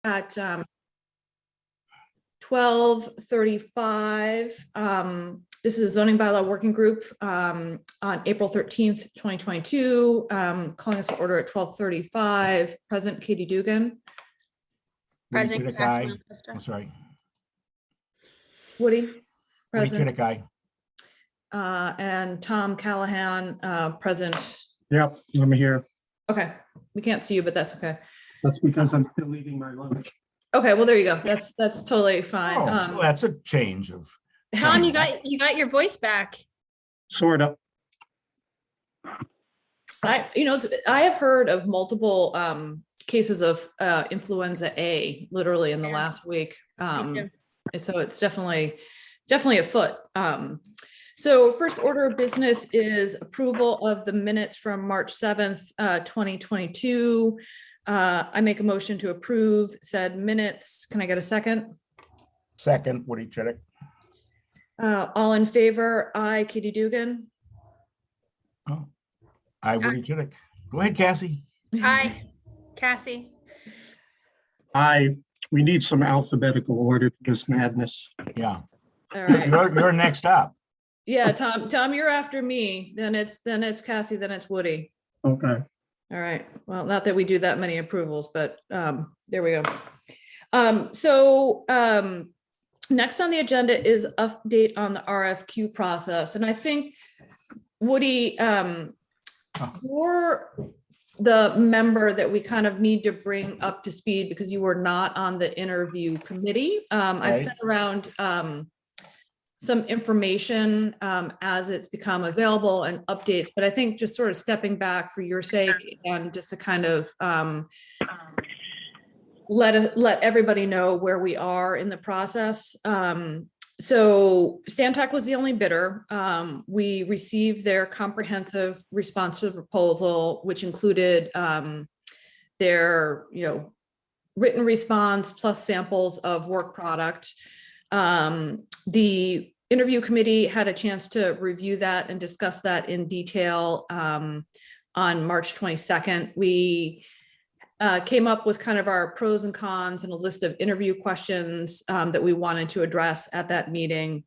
at 12:35. This is zoning bylaw working group on April 13th, 2022. Calling us to order at 12:35. Present Katie Dugan. Present. Woody Chidick, aye. I'm sorry. Woody. Woody Present. Chidick, aye. And Tom Callahan, present. Yep, I'm here. Okay, we can't see you, but that's okay. That's because I'm still eating my lunch. Okay, well, there you go. That's totally fine. Oh, well, that's a change of. Tom, you got your voice back. Sort of. I have heard of multiple cases of influenza A literally in the last week. So it's definitely afoot. So first order of business is approval of the minutes from March 7th, 2022. I make a motion to approve said minutes. Can I get a second? Second, Woody Chidick. All in favor? Aye, Katie Dugan. Oh, aye, Woody Chidick. Go ahead, Cassie. Hi, Cassie. We need some alphabetical order to this madness. Yeah, All right. you're next up. Yeah, Tom, you're after me. Then it's Cassie, then it's Woody. Okay. All right. Well, not that we do that many approvals, but there we go. Next on the agenda is update on the RFQ process. And I think, Woody, you're the member that we kind of need to bring up to speed because you were not on the interview committee. I've sent around some information as it's become available and updates, but I think just sort of stepping back for your sake and just to kind of let everybody know where we are in the process. So Stantec was the only bidder. We received their comprehensive response to the proposal, which included their written response plus samples of work product. The interview committee had a chance to review that and discuss that in detail on March 22nd. We came up with kind of our pros and cons and a list of interview questions that we wanted to address at that meeting.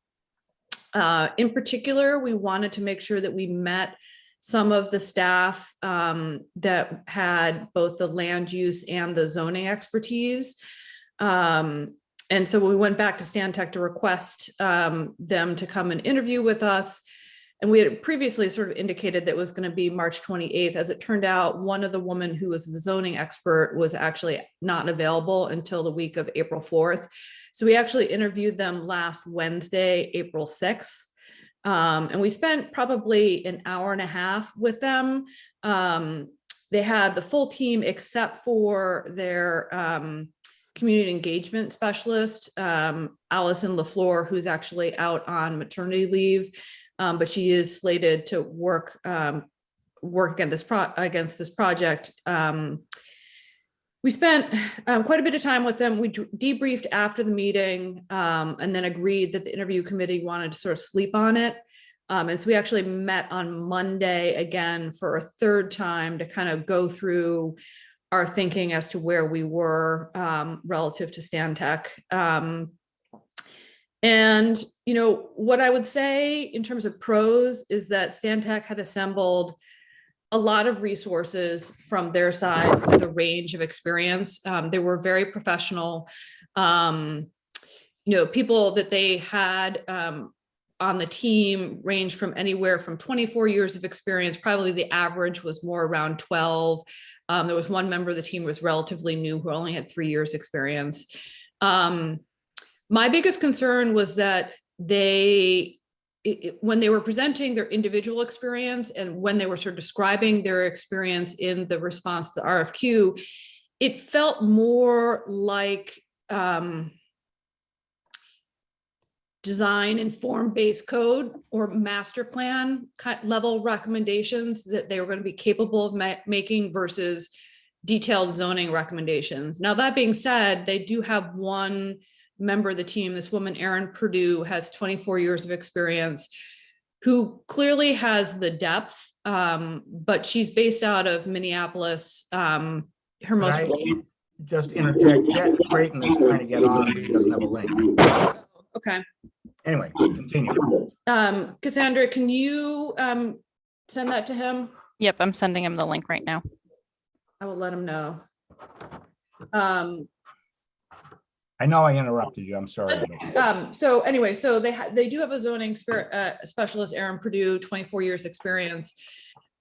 In particular, we wanted to make sure that we met some of the staff that had both the land use and the zoning expertise. And so we went back to Stantec to request them to come and interview with us. And we had previously sort of indicated that it was going to be March 28th. As it turned out, one of the women who was the zoning expert was actually not available until the week of April 4th. So we actually interviewed them last Wednesday, April 6th. And we spent probably an hour and a half with them. They had the full team except for their community engagement specialist, Allison LaFleur, who's actually out on maternity leave. But she is slated to work against this project. We spent quite a bit of time with them. We debriefed after the meeting and then agreed that the interview committee wanted to sort of sleep on it. And so we actually met on Monday again for a third time to kind of go through our thinking as to where we were relative to Stantec. And, what I would say in terms of pros is that Stantec had assembled a lot of resources from their side with a range of experience. They were very professional. People that they had on the team ranged from anywhere from 24 years of experience. Probably the average was more around 12. There was one member of the team who was relatively new who only had 3 years experience. My biggest concern was that when they were presenting their individual experience and when they were sort of describing their experience in the response to the RFQ, it felt more like design and form-based code or master plan level recommendations that they were going to be capable of making versus detailed zoning recommendations. Now, that being said, they do have one member of the team, this woman, Erin Purdue, has 24 years of experience, who clearly has the depth, but she's based out of Minneapolis. Her most just interject, Creighton is trying to get on, but he doesn't have a link. Okay. Anyway, continue. Cassandra, can you send that to him? Yep, I'm sending him the link right now. I will let him know. I know I interrupted you. I'm sorry. but- So anyway, so they do have a zoning specialist, Aaron Purdue, 24 years experience.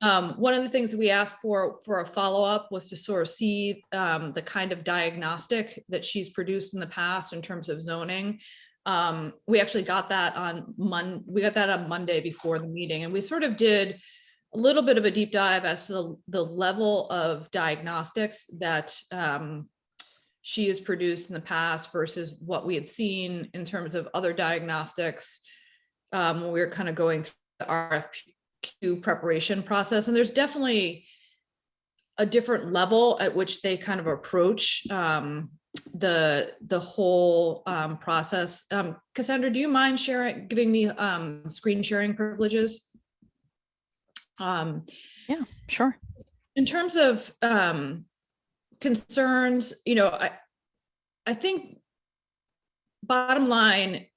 One of the things that we asked for a follow-up was to sort of see the kind of diagnostic that she's produced in the past in terms of zoning. We actually got that on Monday before the meeting, and we sort of did a little bit of a deep dive as to the level of diagnostics that she has produced in the past versus what we had seen in terms of other diagnostics when we were kind of going through the RFQ preparation process. And there's definitely a different level at which they kind of approach the whole process. Cassandra, do you mind giving me screen sharing privileges? Yeah, sure. In terms of concerns, I think bottom line,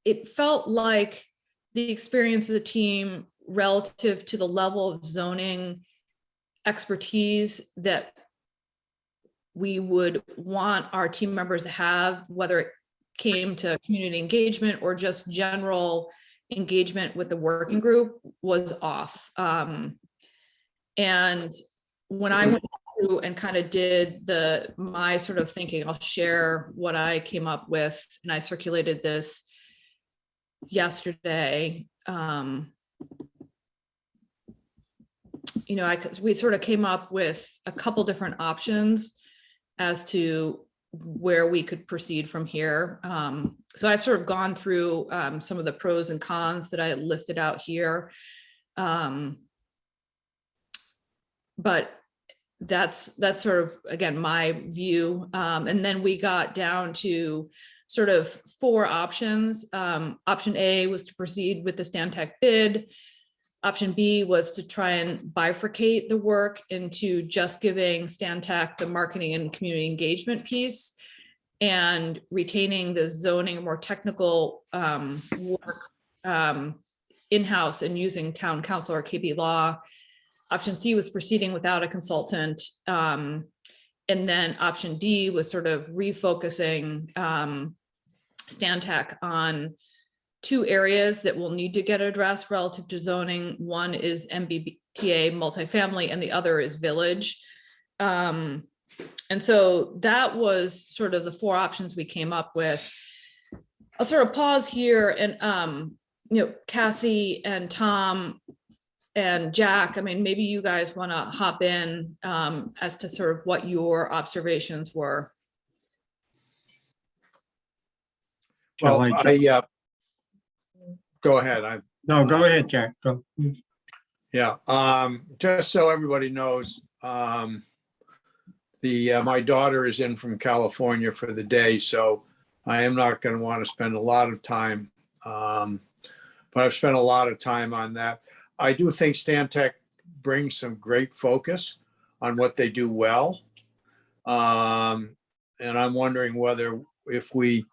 it felt like the experience of the team relative to the level of zoning expertise that we would want our team members to have, whether it came to community engagement or just general engagement with the working group, was off. And when I went through and kind of did my sort of thinking, I'll share what I came up with, and I circulated this yesterday. We sort of came up with a couple different options as to where we could proceed from here. So I've sort of gone through some of the pros and cons that I listed out here. But that's sort of, again, my view. And then we got down to sort of 4 options. Option A was to proceed with the Stantec bid. Option B was to try and bifurcate the work into just giving Stantec the marketing and community engagement piece and retaining the zoning, more technical work in-house and using town council or KB Law. Option C was proceeding without a consultant. And then option D was sort of refocusing Stantec on 2 areas that will need to get addressed relative to zoning. One is MBTA multifamily and the other is village. And so that was sort of the 4 options we came up with. I'll sort of pause here and, Cassie and Tom and Jack, I mean, maybe you guys want to hop in as to sort of what your observations were. Shall Well, I- go ahead. No, go ahead, Jack. Go. Just so everybody knows, my daughter is in from California for the day, so I am not going to want to spend a lot of time. But I've spent a lot of time on that. I do think Stantec brings some great focus on what they do well. And I'm wondering whether if we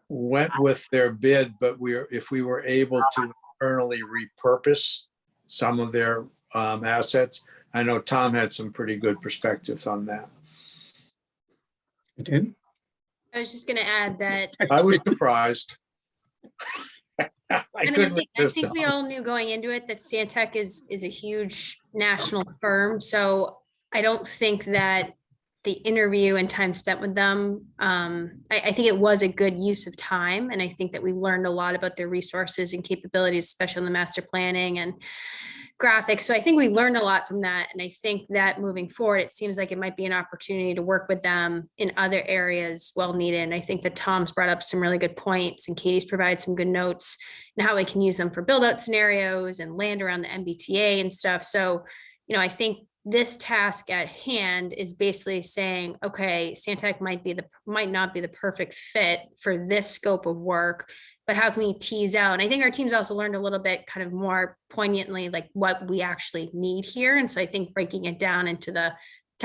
went with their bid, but if we were able to internally repurpose some of their assets. I know Tom had some pretty good perspectives on that. You did? I was just gonna add that, I was surprised. I I couldn't think resist we Tom. all knew going into it that Stantec is a huge national firm. So I don't think that the interview and time spent with them, I think it was a good use of time. And I think that we learned a lot about their resources and capabilities, especially in the master planning and graphics. So I think we learned a lot from that. And I think that moving forward, it seems like it might be an opportunity to work with them in other areas well needed. And I think that Tom's brought up some really good points and Katie's provided some good notes and how we can use them for build out scenarios and land around the MBTA and stuff. So, I think this task at hand is basically saying, okay, Stantec might not be the perfect fit for this scope of work, but how can we tease out? And I think our team's also learned a little bit kind of more poignantly, like what we actually need here. And so I think breaking it down into the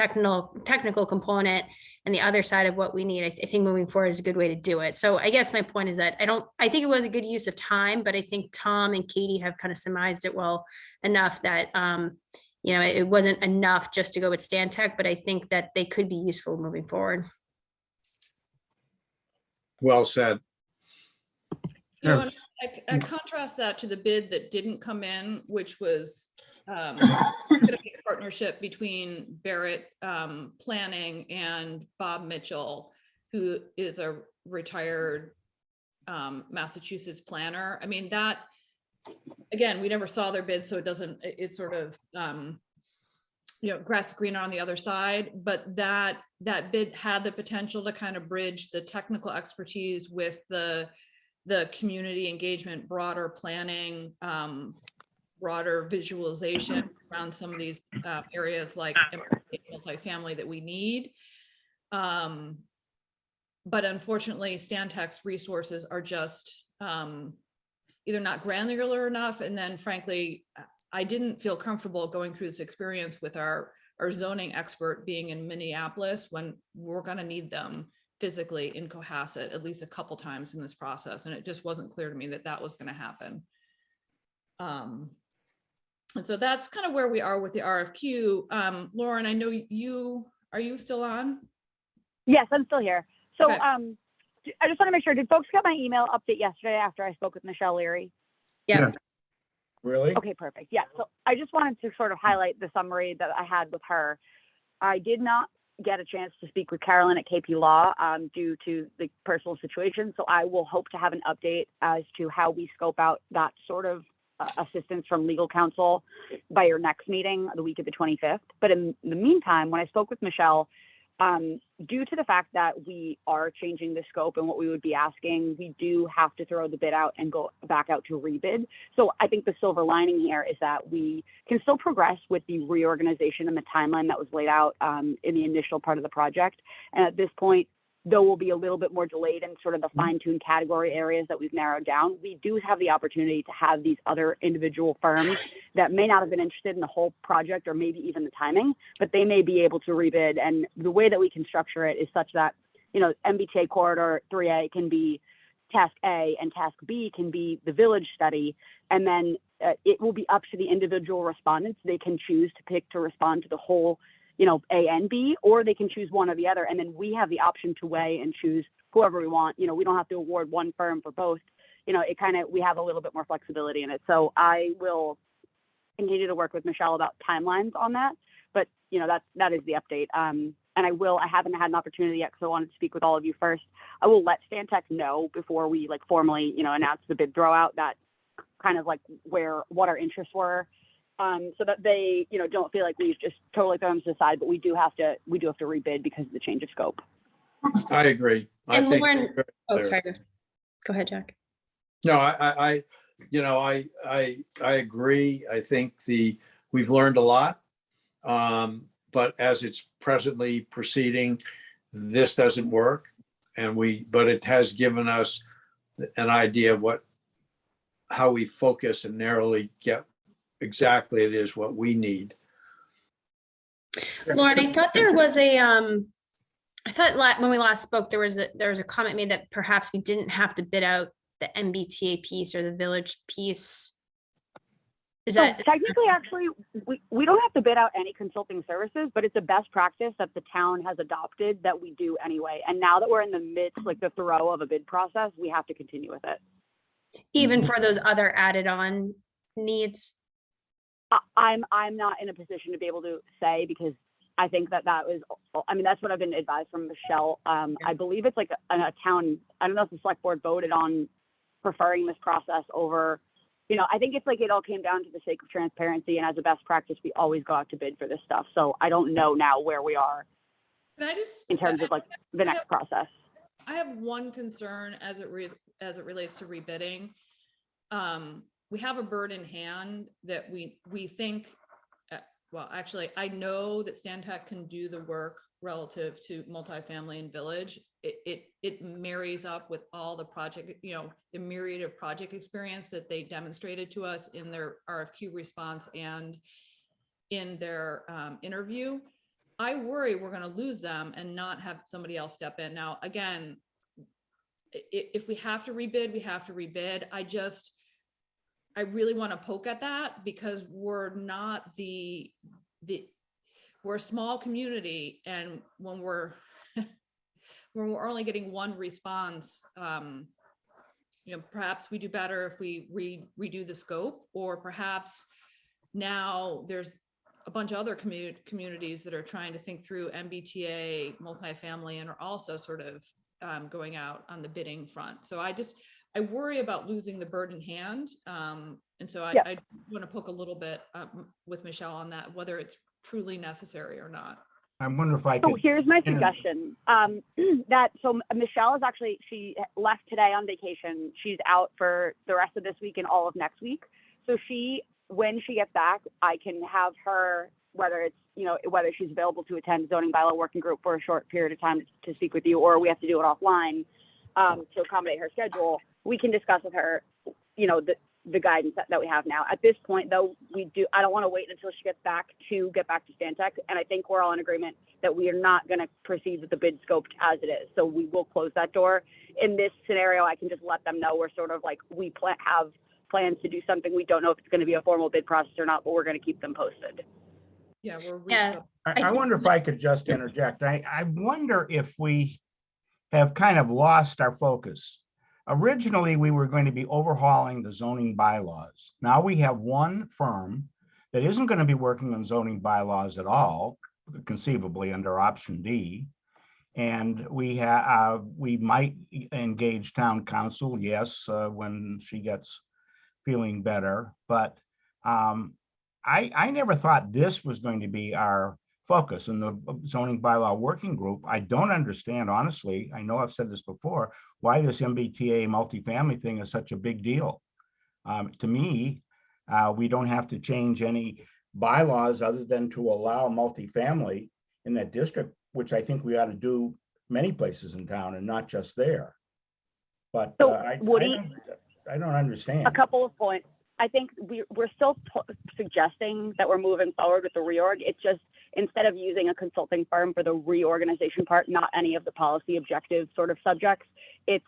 technical component and the other side of what we need, I think moving forward is a good way to do it. So I guess my point is that I think it was a good use of time, but I think Tom and Katie have kind of surmised it well enough that, you know, it wasn't enough just to go with Stantec, but I think that they could be useful moving forward. Well said. You know, Yes. and I contrast that to the bid that didn't come in, which was gonna be a partnership between Barrett Planning and Bob Mitchell, who is a retired Massachusetts planner. I mean, that, again, we never saw their bid, so it doesn't, it's sort of, you know, grass is greener on the other side, but that bid had the potential to kind of bridge the technical expertise with the community engagement, broader planning, broader visualization around some of these areas like multifamily that we need. But unfortunately, Stantec's resources are just either not granular enough, and then frankly, I didn't feel comfortable going through this experience with our zoning expert being in Minneapolis when we're going to need them physically in Cohasset at least a couple times in this process, and it just wasn't clear to me that that was going to happen. And so that's kind of where we are with the RFQ. Lauren, I know are you still on? Yes, I'm still here. So Okay. I just want to make sure, did folks get my email update yesterday after I spoke with Michelle Leary? Yeah. Really? Okay, perfect. Yeah, so I just wanted to sort of highlight the summary that I had with her. I did not get a chance to speak with Carolyn at KP Law due to the personal situation, so I will hope to have an update as to how we scope out that sort of assistance from legal counsel by your next meeting, the week of the 25th. But in the meantime, when I spoke with Michelle, due to the fact that we are changing the scope and what we would be asking, we do have to throw the bid out and go back out to rebid. So I think the silver lining here is that we can still progress with the reorganization and the timeline that was laid out in the initial part of the project. And at this point, though we'll be a little bit more delayed in sort of the fine-tuned category areas that we've narrowed down, we do have the opportunity to have these other individual firms that may not have been interested in the whole project or maybe even the timing, but they may be able to rebid. And the way that we can structure it is such that, you know, MBTA Corridor 3A can be task A and task B can be the village study. And then it will be up to the individual respondents. They can choose to pick to respond to the whole, you know, A and B, or they can choose one or the other. And then we have the option to weigh and choose whoever we want. You know, we don't have to award one firm for both. You know, we have a little bit more flexibility in it. So I will continue to work with Michelle about timelines on that. But, you know, that is the update. And I haven't had an opportunity yet because I wanted to speak with all of you first. I will let Stantec know before we like formally, you know, announce the bid throwout that kind of like what our interests were. So that they, you know, don't feel like we've just totally thrown them to the side, but we do have to rebid because of the change of scope. I agree. And think Lauren, we're oh, very sorry. clear. Go ahead, Jack. No, I agree. I think we've learned a lot. But as it's presently proceeding, this doesn't work. But it has given us an idea of how we focus and narrowly get exactly it is what we need. Lauren, I thought there was when we last spoke, there was a comment made that perhaps we didn't have to bid out the MBTA piece or the village piece. Is So that technically, actually, we don't have to bid out any consulting services, but it's a best practice that the town has adopted that we do anyway. And now that we're in the midst, like the throw of a bid process, we have to continue with it. even for those other added on needs? I'm not in a position to be able to say because I think that was, I mean, that's what I've been advised from Michelle. I believe it's like a town, I don't know if the select board voted on preferring this process over, you know, I think it's like it all came down to the sake of transparency, and as a best practice, we always go out to bid for this stuff. So I don't know now where we are in terms of like the next process. I have one concern as it relates to rebidding. We have a bird in hand that we think, well, actually, I know that Stantec can do the work relative to multifamily and village. It marries up with all the project, you know, the myriad of project experience that they demonstrated to us in their RFQ response and in their interview. I worry we're going to lose them and not have somebody else step in. Now, again, if we have to rebid, we have to rebid. I really want to poke at that because we're not we're a small community, and when we're when we're only getting one response, perhaps we do better if we redo the scope, or perhaps now there's a bunch of other communities that are trying to think through MBTA multifamily and are also sort of going out on the bidding front. So I worry about losing the bird in hand. And so I want to poke a little bit with Michelle on that, whether it's truly necessary or not. I wonder if I So could. here's my suggestion. So Michelle is actually, she left today on vacation. She's out for the rest of this week and all of next week. So when she gets back, I can have her, whether she's available to attend zoning bylaw working group for a short period of time to speak with you, or we have to do it offline to accommodate her schedule. We can discuss with her, the guidance that we have now. At this point, though, I don't want to wait until she gets back to Stantec. And I think we're all in agreement that we are not going to proceed with the bid scope as it is. So we will close that door. In this scenario, I can just let them know we're sort of like, have plans to do something. We don't know if it's going to be a formal bid process or not, but we're going to keep them posted. Yeah, I wonder if I could just interject. I wonder if we have kind of lost our focus. Originally, we were going to be overhauling the zoning bylaws. Now we have one firm that isn't going to be working on zoning bylaws at all, conceivably under option D. And we might engage town council, yes, when she gets feeling better. But I never thought this was going to be our focus in the zoning bylaw working group. I don't understand, honestly, I know I've said this before, why this MBTA multifamily thing is such a big deal. To me, we don't have to change any bylaws other than to allow multifamily in that district, which I think we ought to do many places in town and not just there. But So, I don't understand. A couple of points. I think we're still suggesting that we're moving forward with the reorg. It's just, instead of using a consulting firm for the reorganization part, not any of the policy objective sort of subjects, it's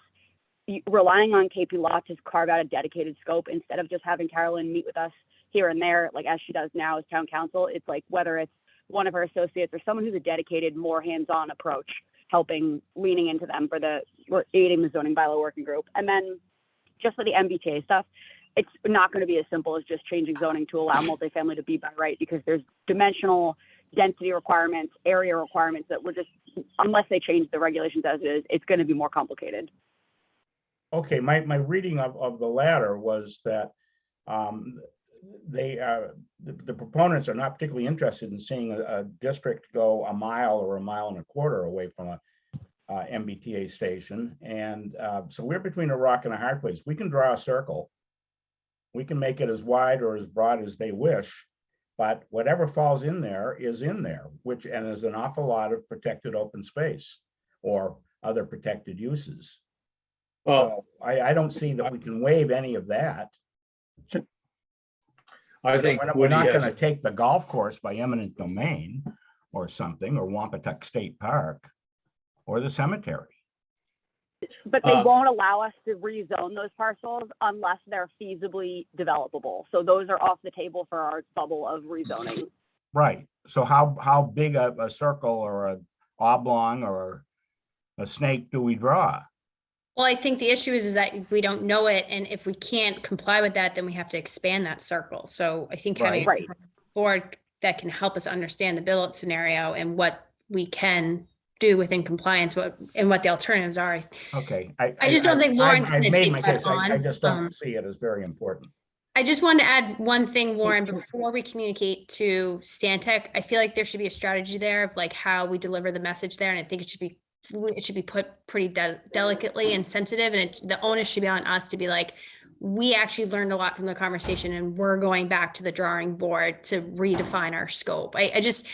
relying on KP Law to carve out a dedicated scope instead of just having Carolyn meet with us here and there, like as she does now as town council. It's like whether it's one of her associates or someone who's a dedicated, more hands-on approach, leaning into them we're aiding the zoning bylaw working group. And then just for the MBTA stuff, it's not going to be as simple as just changing zoning to allow multifamily to be by right, because there's dimensional density requirements, area requirements that we're just, unless they change the regulations as it is, it's going to be more complicated. Okay, my reading of the latter was that the proponents are not particularly interested in seeing a district go a mile or a mile and a quarter away from a MBTA station. And so we're between a rock and a hard place. We can draw a circle. We can make it as wide or as broad as they wish, but whatever falls in there is in there, and there's an awful lot of protected open space or other protected uses. Well, So I don't see that we can waive any of that. I think We're Woody not going to has, take the golf course by eminent domain or something, or Wampatuck State Park or the cemetery. But they won't allow us to rezone those parcels unless they're feasibly developable. So those are off the table for our bubble of rezoning. Right. So how big a circle or a oblong or a snake do we draw? Well, I think the issue is that we don't know it, and if we can't comply with that, then we have to expand that circle. So I think having Right. a board that can help us understand the build scenario and what we can do within compliance, and what the alternatives are. Okay. I just don't think Lauren's I've gonna made take my that case. I on. just don't see it as very important. I just wanted to add one thing, Lauren, before we communicate to Stantec. I feel like there should be a strategy there of like how we deliver the message there, and I think it should be put pretty delicately and sensitive, and the onus should be on us to be like, we actually learned a lot from the conversation, and we're going back to the drawing board to redefine our scope. I just,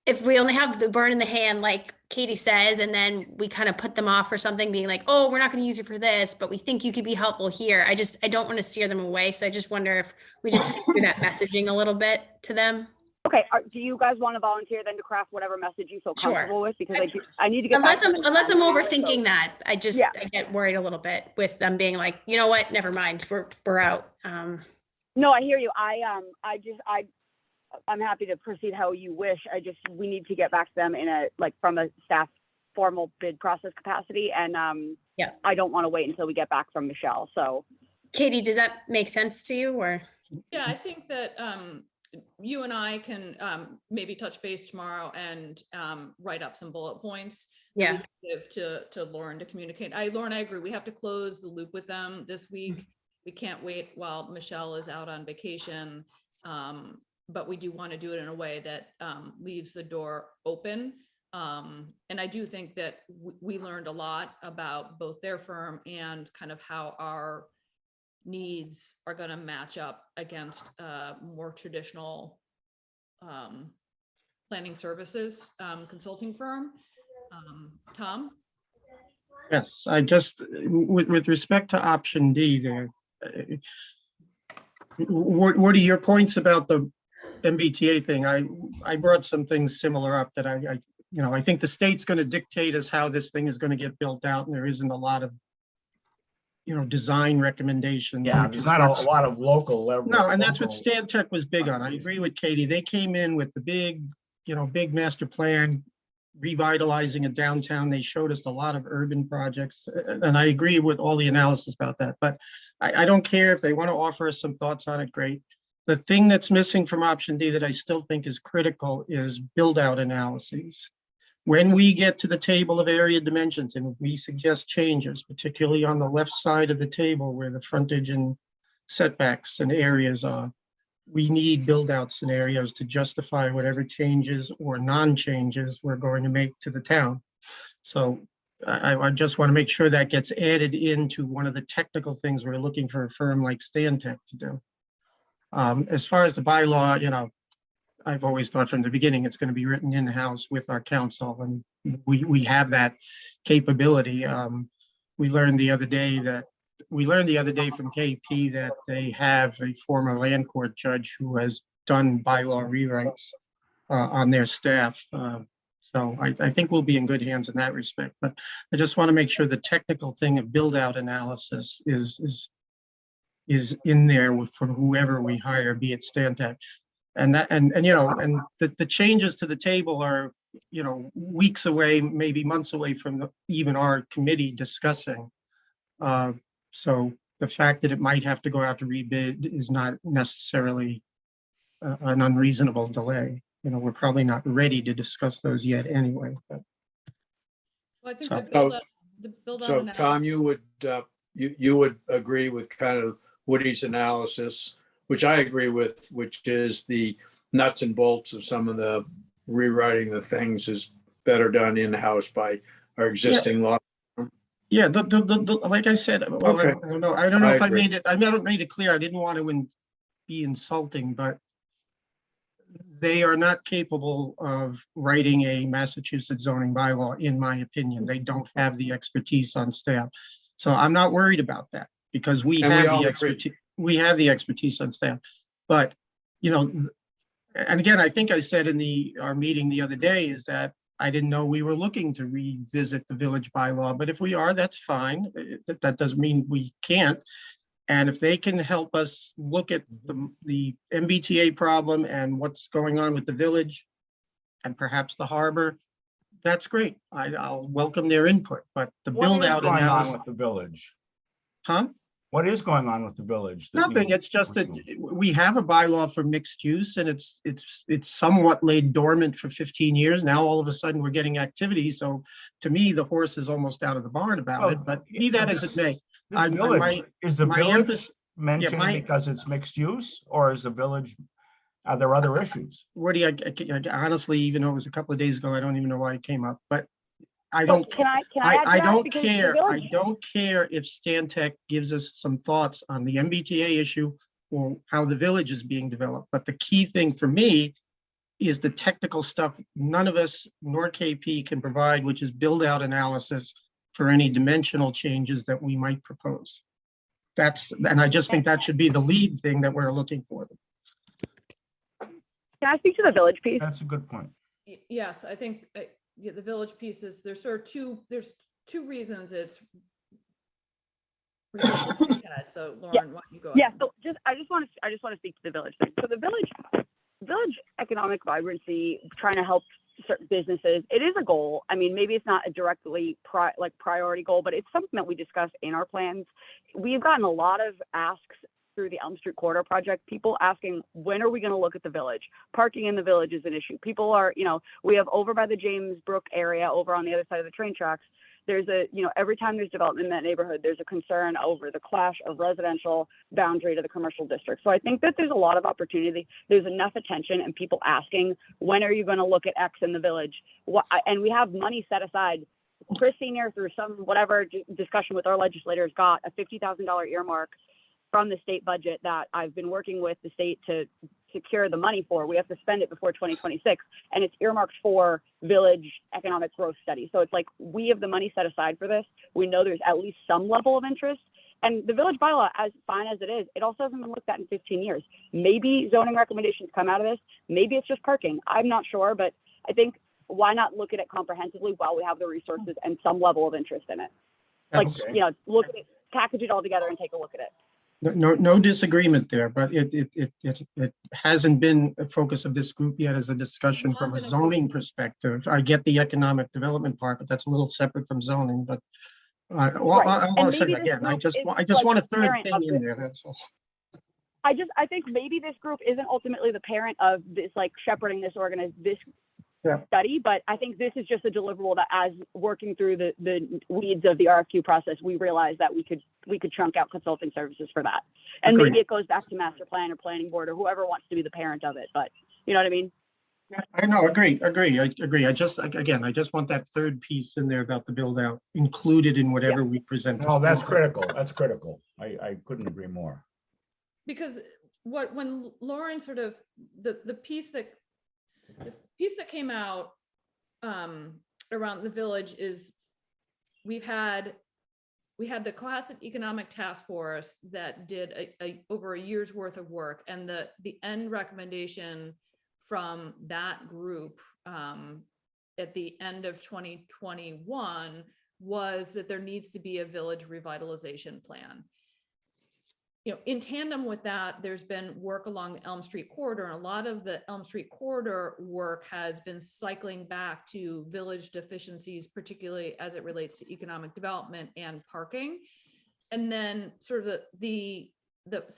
if we only have the bird in the hand, like Katie says, and then we kind of put them off for something, being like, oh, we're not going to use it for this, but we think you could be helpful here. I don't want to steer them away. So I just wonder if we just do that messaging a little bit to them. Okay, do you guys want to volunteer then to craft whatever message you feel Sure. comfortable with? Because I need to get back Unless to I'm, them. unless I'm overthinking that, I just, Yeah. I get worried a little bit with them being like, you know what, never mind, we're out. No, I hear you. I'm happy to proceed how you wish. We need to get back to them in from a staff formal bid process capacity. And Yeah. I don't want to wait until we get back from Michelle. So Katie, does that make sense to you or? Yeah, I think that you and I can maybe touch base tomorrow and write up some bullet points. that we Yeah. can Give to Lauren to communicate. Lauren, I agree. We have to close the loop with them this week. We can't wait while Michelle is out on vacation. But we do want to do it in a way that leaves the door open. And I do think that we learned a lot about both their firm and kind of how our needs are going to match up against more traditional planning services consulting firm. Tom? Yes, I just, with respect to option D there, what are your points about the MBTA thing? I brought some things similar up that I think the state's going to dictate us how this thing is going to get built out, and there isn't a lot of, design recommendations. Yeah, which there's is not what's- a lot of local level. No, and that's what Stan Tech was big on. I agree with Katie. They came in with the big master plan, revitalizing a downtown. They showed us a lot of urban projects, and I agree with all the analysis about that. But I don't care if they want to offer us some thoughts on it, great. The thing that's missing from option D that I still think is critical is build out analyses. When we get to the table of area dimensions and we suggest changes, particularly on the left side of the table where the frontage and setbacks and areas are, we need build out scenarios to justify whatever changes or non-changes we're going to make to the town. So I just want to make sure that gets added into one of the technical things we're looking for a firm like Stan Tech to do. As far as the bylaw, I've always thought from the beginning it's going to be written in-house with our counsel, and we have that capability. We learned the other day from KP that they have a former land court judge who has done bylaw rewrites on their staff. So I think we'll be in good hands in that respect. But I just want to make sure the technical thing of build out analysis is in there from whoever we hire, be it Stan Tech. And the changes to the table are, weeks away, maybe months away from even our committee discussing. So the fact that it might have to go out to rebid is not necessarily an unreasonable delay. We're probably not ready to discuss those yet anyway. But. Well, I think So- the build out So analysis- Tom, you would agree with kind of Woody's analysis, which I agree with, which is the nuts and bolts of some of the rewriting the things is better done in-house by our existing law. Yeah, like I said, well, Okay. I don't know I if I agree. haven't made it clear. I didn't want to be insulting, but they are not capable of writing a Massachusetts zoning bylaw, in my opinion. They don't have the expertise on staff. So I'm not worried about that because we And we have all the agree. expertise. We have the expertise on staff. But, and again, I think I said in our meeting the other day is that I didn't know we were looking to revisit the village bylaw, but if we are, that's fine. That doesn't mean we can't. And if they can help us look at the MBTA problem and what's going on with the village and perhaps the harbor, that's great. I'll welcome their input, but the build out What is going on analysis, with the village? huh? What is going on with the village? that Nothing. you- It's just that we have a bylaw for mixed use and it's somewhat laid dormant for 15 years. Now, all of a sudden we're getting activity. So to me, the horse is almost out of the barn about Well, it, but be that as it may. This I village, might- is the my village emphasis- mentioned my- because it's mixed use, or is the village, are there other issues? Woody, I honestly, even though it was a couple of days ago, I don't even know why it came up, but I So don't, can I add to I that? don't Because the care. I village- don't care if Stan Tech gives us some thoughts on the MBTA issue or how the village is being developed. But the key thing for me is the technical stuff none of us nor KP can provide, which is build out analysis for any dimensional changes that we might propose. And I just think that should be the lead thing that we're looking for. Can I speak to the village piece? That's a good point. Yes, I think yeah, the village pieces, there's sort of there's two reasons it's. Ted. So Lauren, why don't you go Yeah, ahead? so I just want to speak to the village thing. So the village economic vibrancy, trying to help certain businesses, it is a goal. I mean, maybe it's not a directly priority goal, but it's something that we discuss in our plans. We've gotten a lot of asks through the Elm Street Corridor project, people asking, when are we going to look at the village? Parking in the village is an issue. People are, we have over by the James Brook area, over on the other side of the train tracks, there's every time there's development in that neighborhood, there's a concern over the clash of residential boundary to the commercial district. So I think that there's a lot of opportunity. There's enough attention and people asking, when are you going to look at X in the village? And we have money set aside. Chris Senior, through some whatever discussion with our legislators, got a $50,000 earmark from the state budget that I've been working with the state to secure the money for. We have to spend it before 2026, and it's earmarked for village economic growth study. So it's like, we have the money set aside for this. We know there's at least some level of interest. And the village bylaw, as fine as it is, it also hasn't been looked at in 15 years. Maybe zoning recommendations come out of this. Maybe it's just parking. I'm not sure, but I think why not look at it comprehensively while we have the resources and some level of interest in it? Like, Okay. look at it, package it all together and take a look at it. No disagreement there, but it hasn't been a focus of this group yet as a discussion Not from a been a zoning perspective. I get the economic development part, but that's a little separate from zoning, but I'll say maybe this again, I group just is want a like third parent thing of in this. there, that's all. I think maybe this group isn't ultimately the parent of this, like shepherding this Yeah. study, but I think this is just a deliverable that, as working through the weeds of the RFQ process, we realized that we could chunk out consulting services for that. And Agreed. maybe it goes back to master plan or planning board or whoever wants to be the parent of it, but you know what I mean? Yeah, I know, agree. I just want that third piece in there about the build out included in whatever we present. No, that's critical. That's critical. I couldn't agree more. Because when Lauren sort of the piece that came out around the village is we had the Cohasset Economic Task Force that did over a year's worth of work, and the end recommendation from that group at the end of 2021 was that there needs to be a village revitalization plan. In tandem with that, there's been work along the Elm Street corridor, and a lot of the Elm Street corridor work has been cycling back to village deficiencies, particularly as it relates to economic development and parking. And then sort of the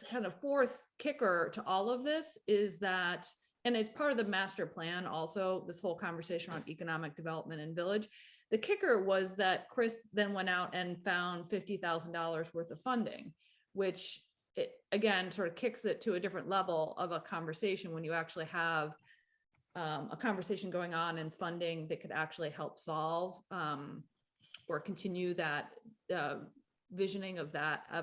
kind of fourth kicker to all of this is that, and it's part of the master plan also, this whole conversation on economic development in village. The kicker was that Chris then went out and found $50,000 worth of funding, which it again sort of kicks it to a different level of a conversation when you actually have a conversation going on and funding that could actually help solve or continue that visioning of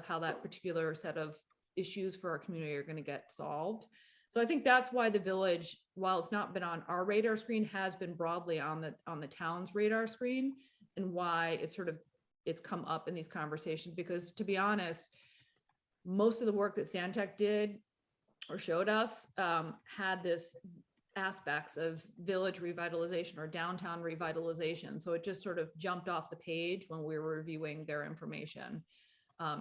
how that particular set of issues for our community are going to get solved. So I think that's why the village, while it's not been on our radar screen, has been broadly on the town's radar screen, and why it's come up in these conversations. Because to be honest, most of the work that Stantec did or showed us had this aspects of village revitalization or downtown revitalization. So it just sort of jumped off the page when we were reviewing their information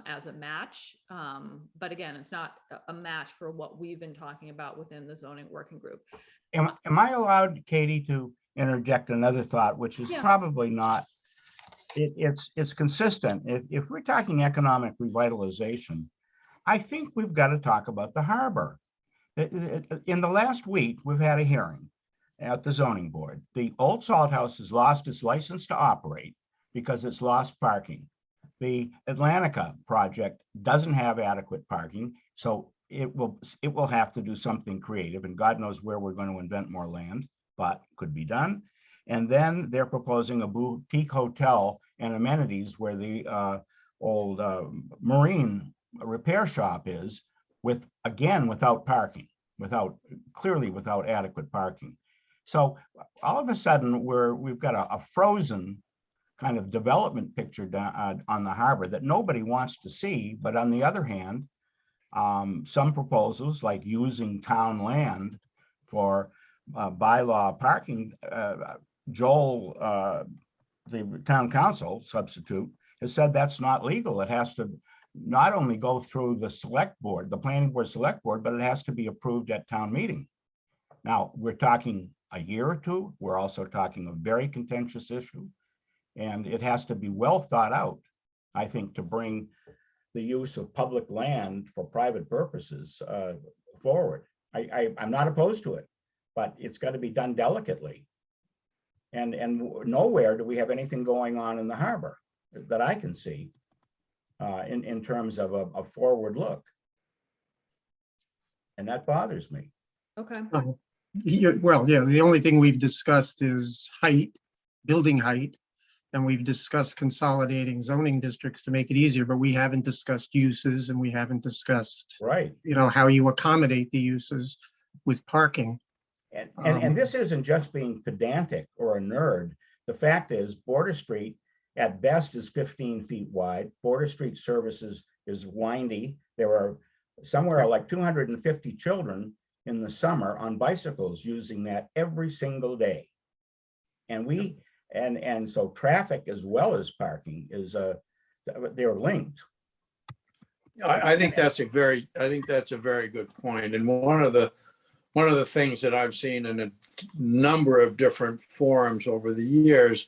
as a match. But again, it's not a match for what we've been talking about within the zoning working group. Am I allowed, Katie, to interject another thought, which is probably not, it's consistent. If we're talking economic revitalization, I think we've got to talk about the harbor. In the last week, we've had a hearing at the zoning board. The old salt house has lost its license to operate because it's lost parking. The Atlantica project doesn't have adequate parking, so it will have to do something creative, and God knows where we're going to invent more land, but could be done. And then they're proposing a boutique hotel and amenities where the old marine repair shop is, without parking, clearly without adequate parking. So all of a sudden we've got a frozen kind of development picture on the harbor that nobody wants to see. But on the other hand, some proposals like using town land for bylaw parking. Joel, the town council substitute, has said that's not legal. It has to not only go through the select board, the planning board select board, but it has to be approved at town meeting. Now, we're talking a year or two. We're also talking a very contentious issue. And it has to be well thought out, I think, to bring the use of public land for private purposes forward. I'm not opposed to it, but it's got to be done delicately. And nowhere do we have anything going on in the harbor that I can see in terms of a forward look. And that bothers me. Okay. Well, yeah, the only thing we've discussed is height, building height. And we've discussed consolidating zoning districts to make it easier, but we haven't discussed uses and we haven't discussed, Right. how you accommodate the uses with parking. And this isn't just being pedantic or a nerd. The fact is, Border Street at best is 15 feet wide. Border Street Services is windy. There are somewhere like 250 children in the summer on bicycles using that every single day. And so traffic as well as parking is they're linked. I think that's a very good point. And one of the things that I've seen in a number of different forums over the years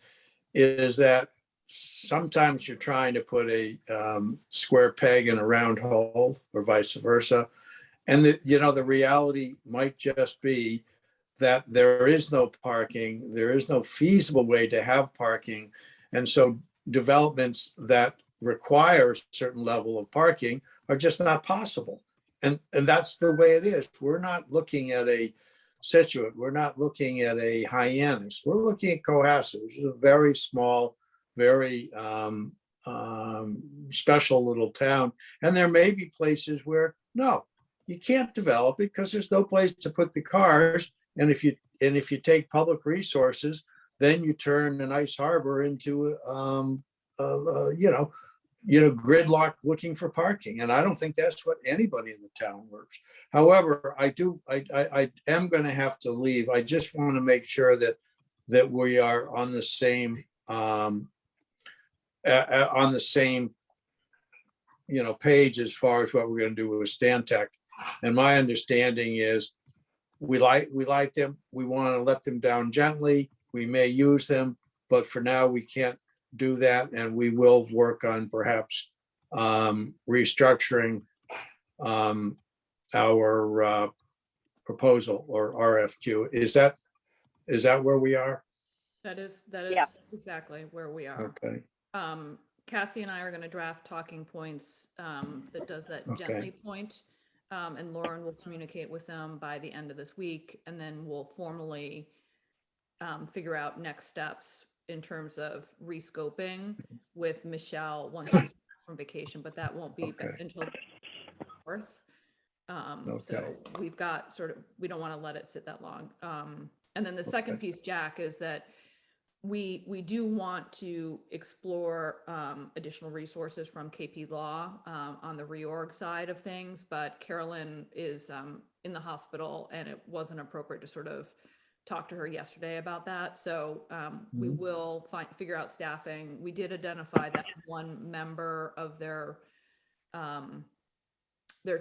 is that sometimes you're trying to put a square peg in a round hole or vice versa. And the reality might just be that there is no parking, there is no feasible way to have parking. And so developments that require a certain level of parking are just not possible. And that's the way it is. We're not looking at a Situate, we're not looking at a Hyannis, we're looking at Cohasset, which is a very small, very special little town. And there may be places where, no, you can't develop it because there's no place to put the cars. And if you take public resources, then you turn a nice harbor into gridlock looking for parking. And I don't think that's what anybody in the town works. However, I am going to have to leave. I just want to make sure that we are on the same page as far as what we're going to do with Stantec. And my understanding is we like them. We want to let them down gently. We may use them, but for now we can't do that. And we will work on perhaps restructuring our proposal or RFQ. Is that where we are? That is Yeah. exactly where we are. Okay. Cassie and I are going to draft talking points that does that Okay. gently point. And Lauren will communicate with them by the end of this week, and then we'll formally figure out next steps in terms of rescoping with Michelle once she's back from vacation, but that won't be Okay. until the 4th. So we've got we don't want to let it sit that long. And then the second piece, Jack, is that we do want to explore additional resources from KP Law on the reorg side of things, but Carolyn is in the hospital and it wasn't appropriate to sort of talk to her yesterday about that. So we will figure out staffing. We did identify that one member of their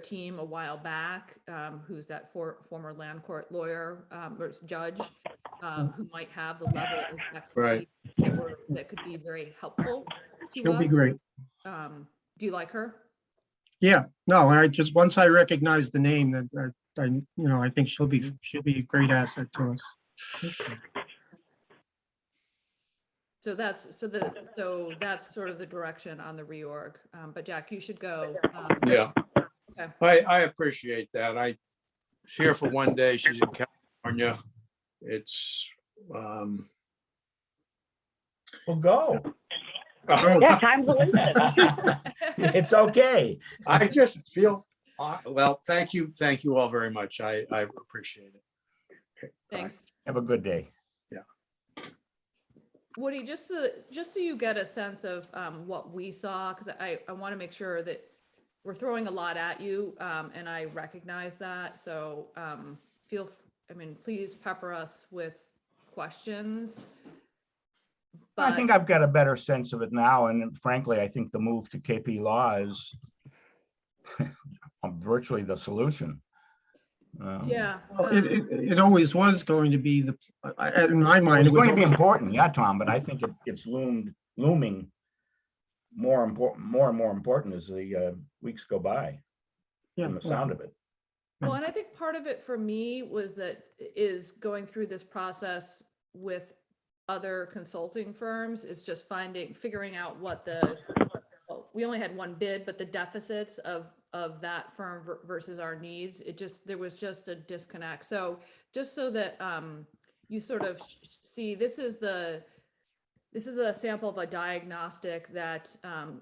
team a while back, who's that former land court lawyer or judge, who might have the level of expertise that could be very helpful to She'll be us. great. Do you like her? Yeah, no, once I recognize the name, that I think she'll be a great asset to us. So that's sort of the direction on the reorg. But Jack, you should go. Yeah. Okay. I appreciate that. I was here for one day. She's in California. It's Well, go. Yeah, time's limited. It's okay. I just feel well. Thank you all very much. I appreciate it. Okay, bye. Thanks. Have a good day. Woody, just so you get a sense of what we saw, because I want to make sure that we're throwing a lot at you, and I recognize that. So feel I mean, please pepper us with questions. I But think I've got a better sense of it now, and frankly, I think the move to KP Law is virtually the solution. yeah, Well, it always was going to be in my mind, It's it was going to be always, important, yeah, Tom, but I think it's looming more and more important as the weeks go by, yeah, from the sound of it. well, and I think part of it for me was that is going through this process with other consulting firms is just figuring out what well, we only had one bid, but the deficits of that firm versus our needs, there was just a disconnect. So just so that you sort of see, this is a sample of a diagnostic that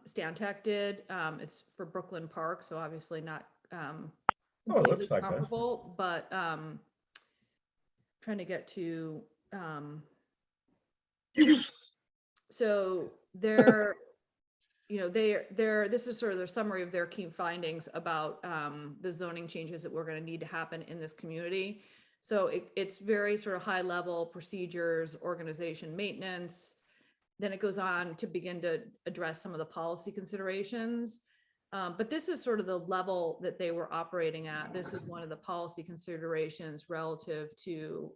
Stantec did. It's for Brooklyn Park, so obviously not Oh, it looks completely like that. comparable, but trying to get to so they're this is sort of their summary of their key findings about the zoning changes that we're going to need to happen in this community. So it's very sort of high level procedures, organization, maintenance. Then it goes on to begin to address some of the policy considerations. But this is sort of the level that they were operating at. This is one of the policy considerations relative to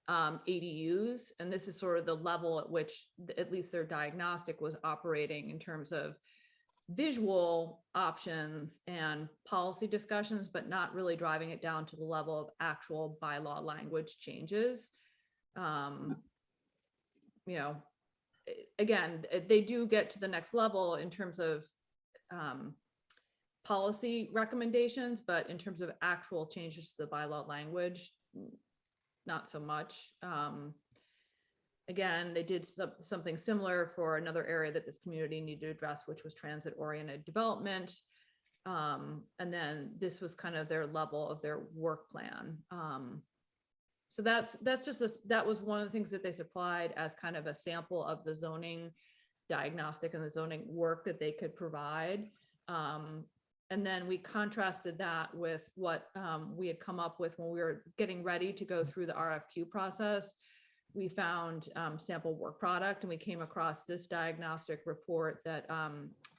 ADUs. And this is sort of the level at which at least their diagnostic was operating in terms of visual options and policy discussions, but not really driving it down to the level of actual bylaw language changes. Again, they do get to the next level in terms of policy recommendations, but in terms of actual changes to the bylaw language, not so much. Again, they did something similar for another area that this community needed to address, which was transit-oriented development. And then this was kind of their level of their work plan. So that was one of the things that they supplied as kind of a sample of the zoning diagnostic and the zoning work that they could provide. And then we contrasted that with what we had come up with when we were getting ready to go through the RFQ process. We found sample work product, and we came across this diagnostic report that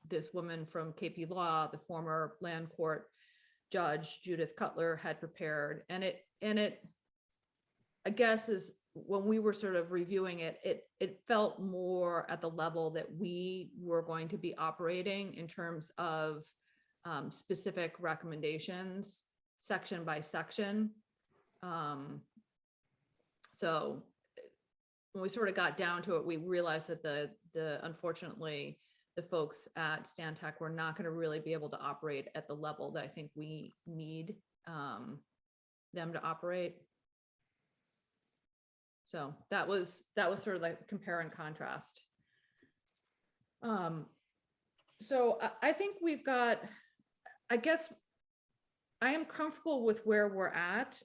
this woman from KP Law, the former land court judge, Judith Cutler, had prepared. And it I guess is when we were sort of reviewing it, it felt more at the level that we were going to be operating in terms of specific recommendations, section by section. So when we sort of got down to it, we realized that unfortunately, the folks at Stantec were not going to really be able to operate at the level that I think we need them to operate. So that was sort of like compare and contrast. So I think we've got, I guess I am comfortable with where we're at.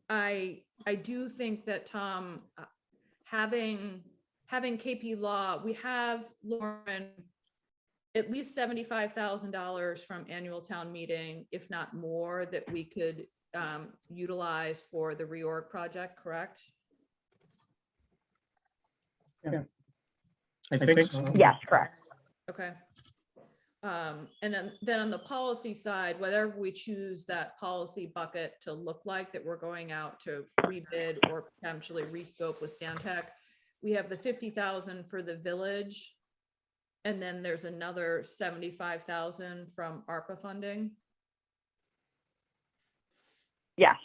I do think that Tom, having KP Law, we have, Lauren, at least $75,000 from annual town meeting, if not more, that we could utilize for the reorg project, correct? yeah. I think so. Yes, correct. Okay. And then on the policy side, whatever we choose that policy bucket to look like that we're going out to rebid or potentially rescope with Stantec, we have the 50,000 for the village. And then there's another 75,000 from ARPA funding. Yes.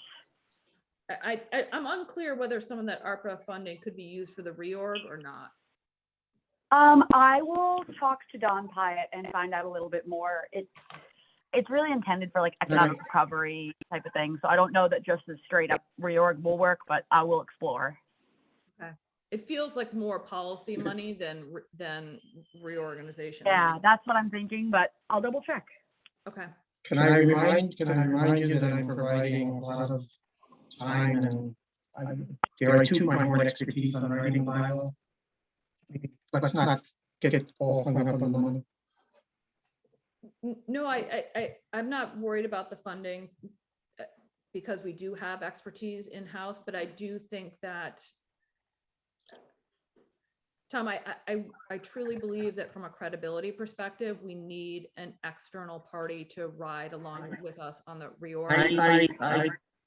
I'm unclear whether some of that ARPA funding could be used for the reorg or not. I will talk to Don Pyatt and find out a little bit more. It's really intended for like economic recovery type of thing. So I don't know that just a straight up reorg will work, but I will explore. Okay. It feels like more policy money than reorganization. Yeah, money. that's what I'm thinking, but I'll double check. Okay. Can I remind you that I'm providing a lot of time and there are two my own expertise on writing bylaw. Let's not get all hung up on the money. No, I'm not worried about the funding. because we do have expertise in-house, but I do think that, Tom, I truly believe that from a credibility perspective, we need an external party to ride along with us on the reorg.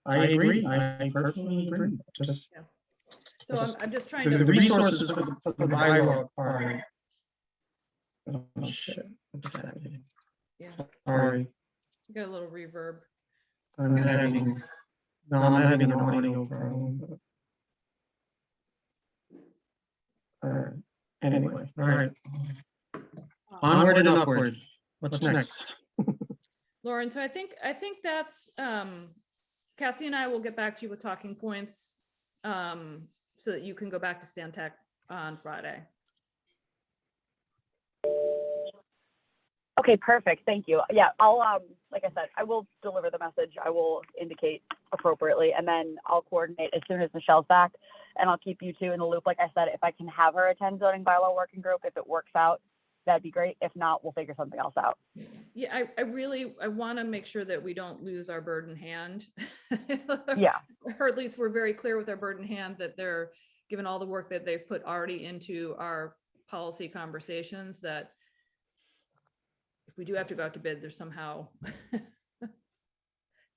I agree. I personally agree. Just So I'm just trying the to, resources for the bylaw part. Oh, shit. What's happening? yeah, Sorry, got a little reverb. I'm having an audio problem. Anyway, all right. Onward and upward. What's next? Lauren, so I think that's, Cassie and I will get back to you with talking points, so that you can go back to Stantec on Friday. Okay, perfect. Thank you. Yeah, I'll, like I said, I will deliver the message. I will indicate appropriately, and then I'll coordinate as soon as Michelle's back, and I'll keep you two in the loop. Like I said, if I can have her attend zoning bylaw working group, if it works out, that'd be great. If not, we'll figure something else out. Yeah, I want to make sure that we don't lose our bird in hand. Yeah. Or at least we're very clear with our bird in hand that they're, given all the work that they've put already into our policy conversations, that if we do have to go out to bid, there's somehow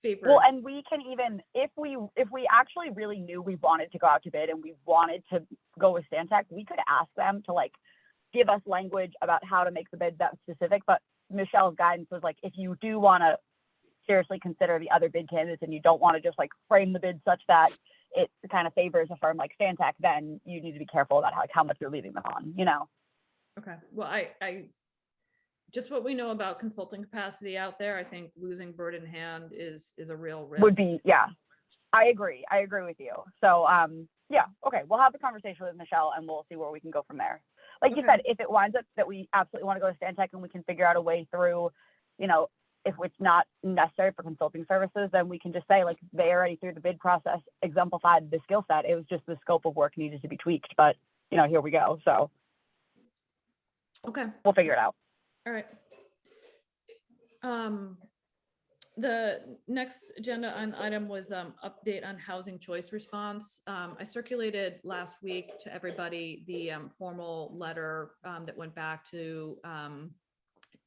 favored. Well, and we can even, if we actually really knew we wanted to go out to bid and we wanted to go with Stantec, we could ask them to like give us language about how to make the bid that specific. But Michelle's guidance was like, if you do want to seriously consider the other bid candidates and you don't want to just like frame the bid such that it kind of favors a firm like Stantec, then you need to be careful about how much you're leading them on, you know? Okay, well, I just what we know about consulting capacity out there, I think losing bird in hand is a real risk. Would be, yeah, I agree with you. So, yeah, okay, we'll have the conversation with Michelle and we'll see where we can go from there. Like you Okay. said, if it winds up that we absolutely want to go to Stantec and we can figure out a way through, you know, if it's not necessary for consulting services, then we can just say like they already through the bid process exemplified the skill set. It was just the scope of work needed to be tweaked, but you know, here we go. So Okay, we'll figure it out. all right. The next agenda item was update on housing choice response. I circulated last week to everybody the formal letter that went back to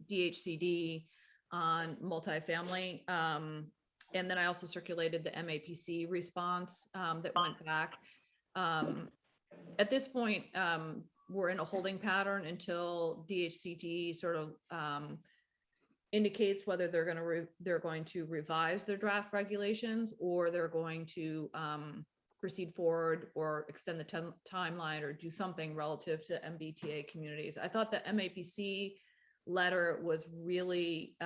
DHCD on multifamily. And then I also circulated the MAPC response that went back. At this point, we're in a holding pattern until DHCD sort of indicates whether they're going to revise their draft regulations or they're going to proceed forward or extend the timeline or do something relative to MBTA communities. I thought the MAPC letter was really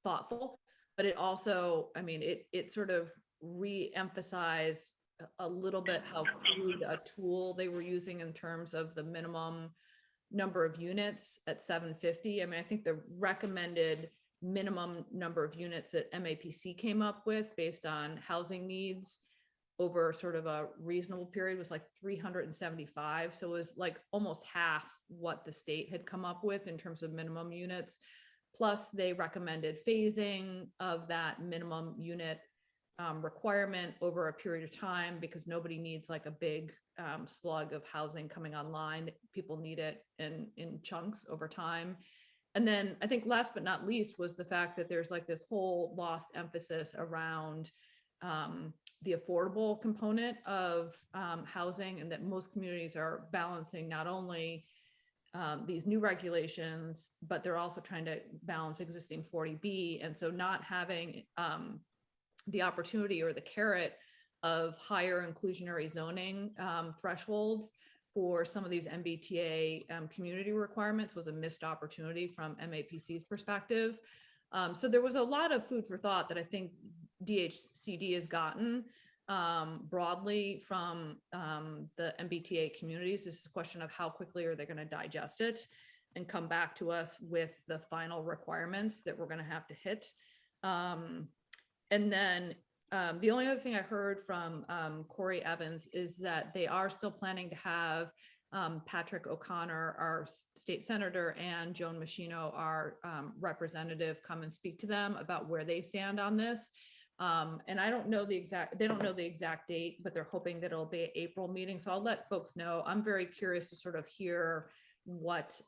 thoughtful, but it also, I mean, it sort of re-emphasized a little bit how crude a tool they were using in terms of the minimum number of units at 750. I mean, I think the recommended minimum number of units that MAPC came up with based on housing needs over sort of a reasonable period was like 375. So it was like almost half what the state had come up with in terms of minimum units. Plus they recommended phasing of that minimum unit requirement over a period of time because nobody needs like a big slug of housing coming online. People need it in chunks over time. And then I think last but not least was the fact that there's like this whole lost emphasis around the affordable component of housing, and that most communities are balancing not only these new regulations, but they're also trying to balance existing 40B. And so not having the opportunity or the carrot of higher inclusionary zoning thresholds for some of these MBTA community requirements was a missed opportunity from MAPC's perspective. So there was a lot of food for thought that I think DHCD has gotten broadly from the MBTA communities. This is a question of how quickly are they going to digest it and come back to us with the final requirements that we're going to have to hit. And then the only other thing I heard from Corey Evans is that they are still planning to have Patrick O'Connor, our state senator, and Joan Machino, our representative, come and speak to them about where they stand on this. And I don't know they don't know the exact date, but they're hoping that it'll be an April meeting. So I'll let folks know. I'm very curious to sort of hear what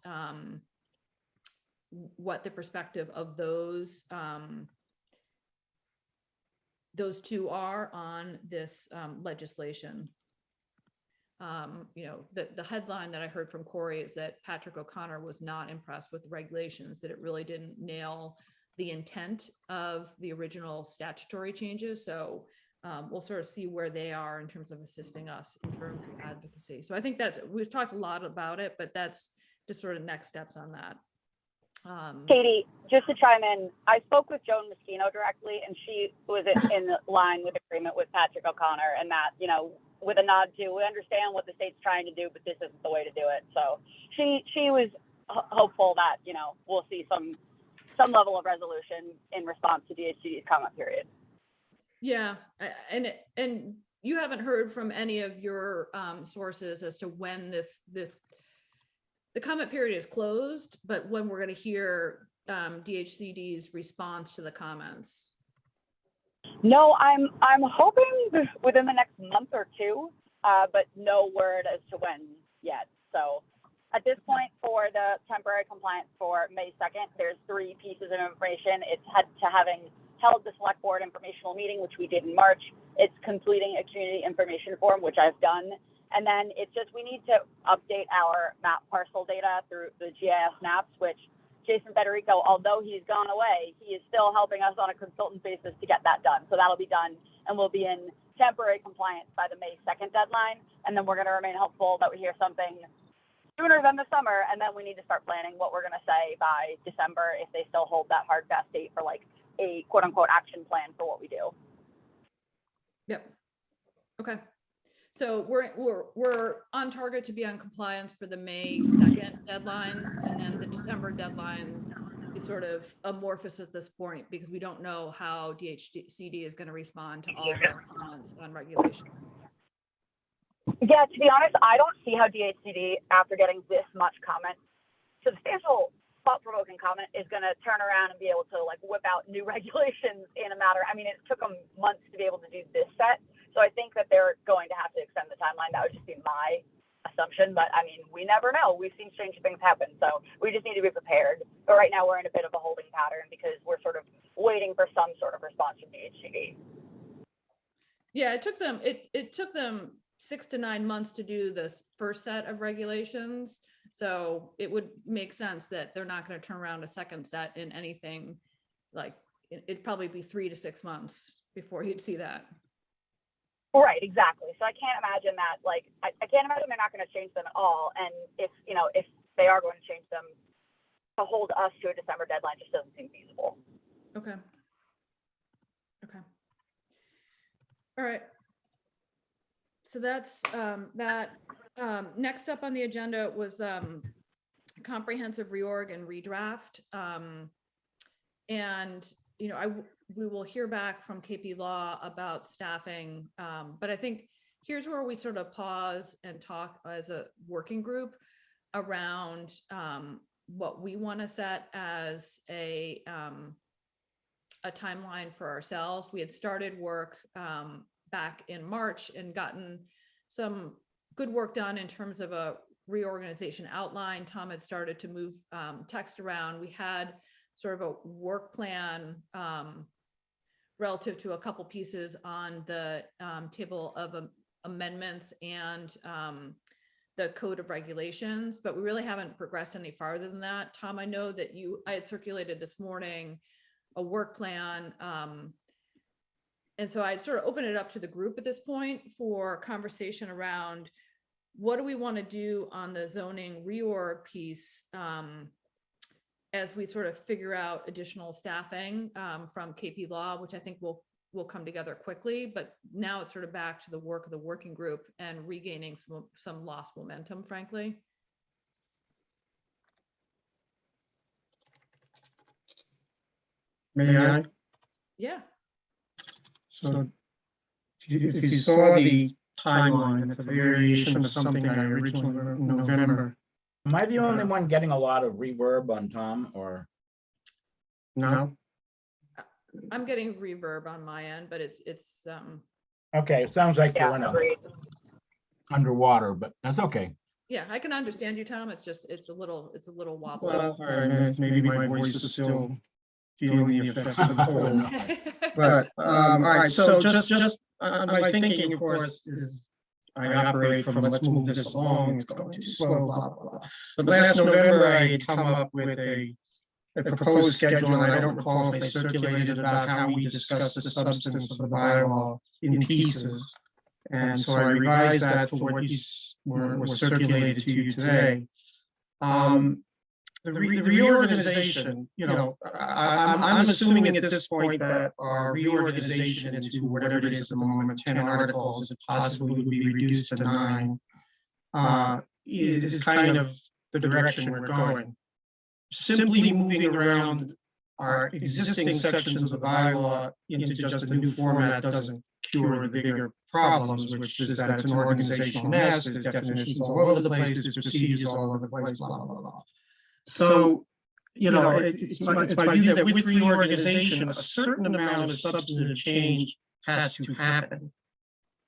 the perspective of those two are on this legislation. The headline that I heard from Corey is that Patrick O'Connor was not impressed with the regulations, that it really didn't nail the intent of the original statutory changes. So we'll sort of see where they are in terms of assisting us in terms of advocacy. So I think we've talked a lot about it, but that's just sort of next steps on that. Katie, just to chime in, I spoke with Joan Moschino directly, and she was in line with agreement with Patrick O'Connor, and that, with a nod to, we understand what the state's trying to do, but this isn't the way to do it. So she was hopeful that, we'll see some level of resolution in response to DHCD's comment period. Yeah, and you haven't heard from any of your sources as to when the comment period is closed, but when we're going to hear DHCD's response to the comments. No, I'm hoping within the next month or two, but no word as to when yet. So at this point, for the temporary compliance for May 2nd, there's 3 pieces of information. It's having held the select board informational meeting, which we did in March. It's completing a community information form, which I've done. And then it's just, we need to update our map parcel data through the GIS maps, which Jason Federico, although he's gone away, he is still helping us on a consultant basis to get that done. So that'll be done, and we'll be in temporary compliance by the May 2nd deadline. And then we're going to remain hopeful that we hear something sooner than the summer. And then we need to start planning what we're going to say by December, if they still hold that hard fast date for like a quote unquote action plan for what we do. Yep. Okay. So we're on target to be on compliance for the May 2nd deadlines, and then the December deadline is sort of amorphous at this point because we don't know how DHCD is going to respond to all the comments on regulations. Yeah, to be honest, I don't see how DHCD, after getting this much comment, substantial thought-provoking comment, is going to turn around and be able to like whip out new regulations in a matter. I mean, it took them months to be able to do this set. So I think that they're going to have to extend the timeline. That would just be my assumption. But I mean, we never know. We've seen strange things happen. So we just need to be prepared. But right now we're in a bit of a holding pattern because we're sort of waiting for some sort of response from DHCD. Yeah, it took them 6 to 9 months to do this first set of regulations. So it would make sense that they're not going to turn around a second set in anything like it'd probably be 3 to 6 months before you'd see that. Right, exactly. So I can't imagine that, like, I can't imagine they're not going to change them at all. And if they are going to change them, to hold us to a December deadline just doesn't seem feasible. Okay. All right. So that's that. Next up on the agenda was comprehensive reorg and redraft. And, we will hear back from KP Law about staffing. But I think here's where we sort of pause and talk as a working group around what we want to set as a timeline for ourselves. We had started work back in March and gotten some good work done in terms of a reorganization outline. Tom had started to move text around. We had sort of a work plan relative to a couple pieces on the table of amendments and the code of regulations, but we really haven't progressed any farther than that. Tom, I know that I had circulated this morning a work plan. And so I'd sort of open it up to the group at this point for conversation around what do we want to do on the zoning reorg piece as we sort of figure out additional staffing from KP Law, which I think will come together quickly. But now it's sort of back to the work of the working group and regaining some lost momentum, frankly. May I? Yeah. So if you saw the timeline, it's a variation of something I originally wrote in November. Am I the only one getting a lot of reverb on Tom, or? No? I'm getting reverb on my end, but it's, Okay, it sounds like you're Yeah, agreed. underwater, but that's okay. yeah, I can understand you, Tom. It's just, it's a little wobbly. Well, all right, maybe my voice is still feeling the effects of the cold. But, all right, so just my thinking, of course, is I operate from let's move this along, it's going too slow, blah, blah, blah. But last November, I had come up with a proposed schedule, and I don't recall if they circulated about how we discuss the substance of the bylaw in pieces. And so I revised that for what you were circulated to you today. The reorganization, I'm assuming at this point that our reorganization into whatever it is at the moment, 10 articles, it possibly would be reduced to 9, is kind of the direction we're going. Simply moving around our existing sections of the bylaw into just a new format doesn't cure the bigger problems, which is that it's an organizational mess, there's definitions all over the place, there's procedures all over the place, blah, blah, blah. So, it's my view that with reorganization, a certain amount of substantive change has to happen.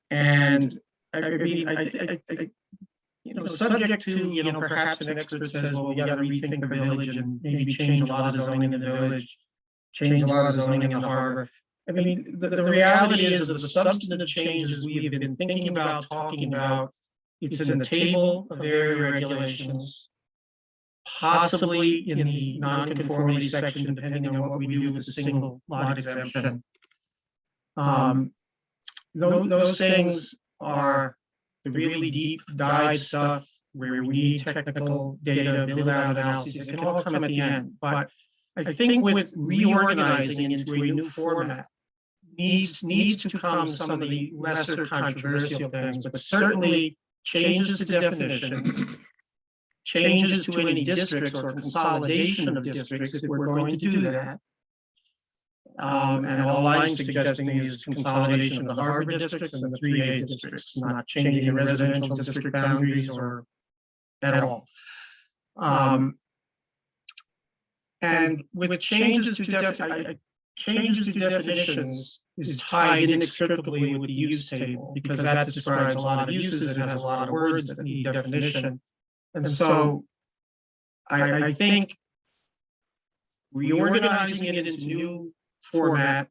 And I mean, subject to, perhaps an expert says, well, we got to rethink the village and maybe change a lot of zoning in the village, change a lot of zoning in the harbor. I mean, the reality is that the substantive changes we have been thinking about, talking about, it's in the table of area regulations, possibly in the non-conformity section, depending on what we do with the single lot exemption. Those things are the really deep dive stuff where we need technical data, build out analyses. It can all come at the end. But I think with reorganizing into a new format needs to come some of the lesser controversial things, but certainly changes to definitions, changes to any districts or consolidation of districts if we're going to do that. And all I'm suggesting is consolidation of the harbor districts and the 3A districts, not changing the residential district boundaries or at all. And with changes to definitions is tied inextricably with the use table, because that describes a lot of uses and has a lot of words that need definition. And so I think reorganizing it into new format,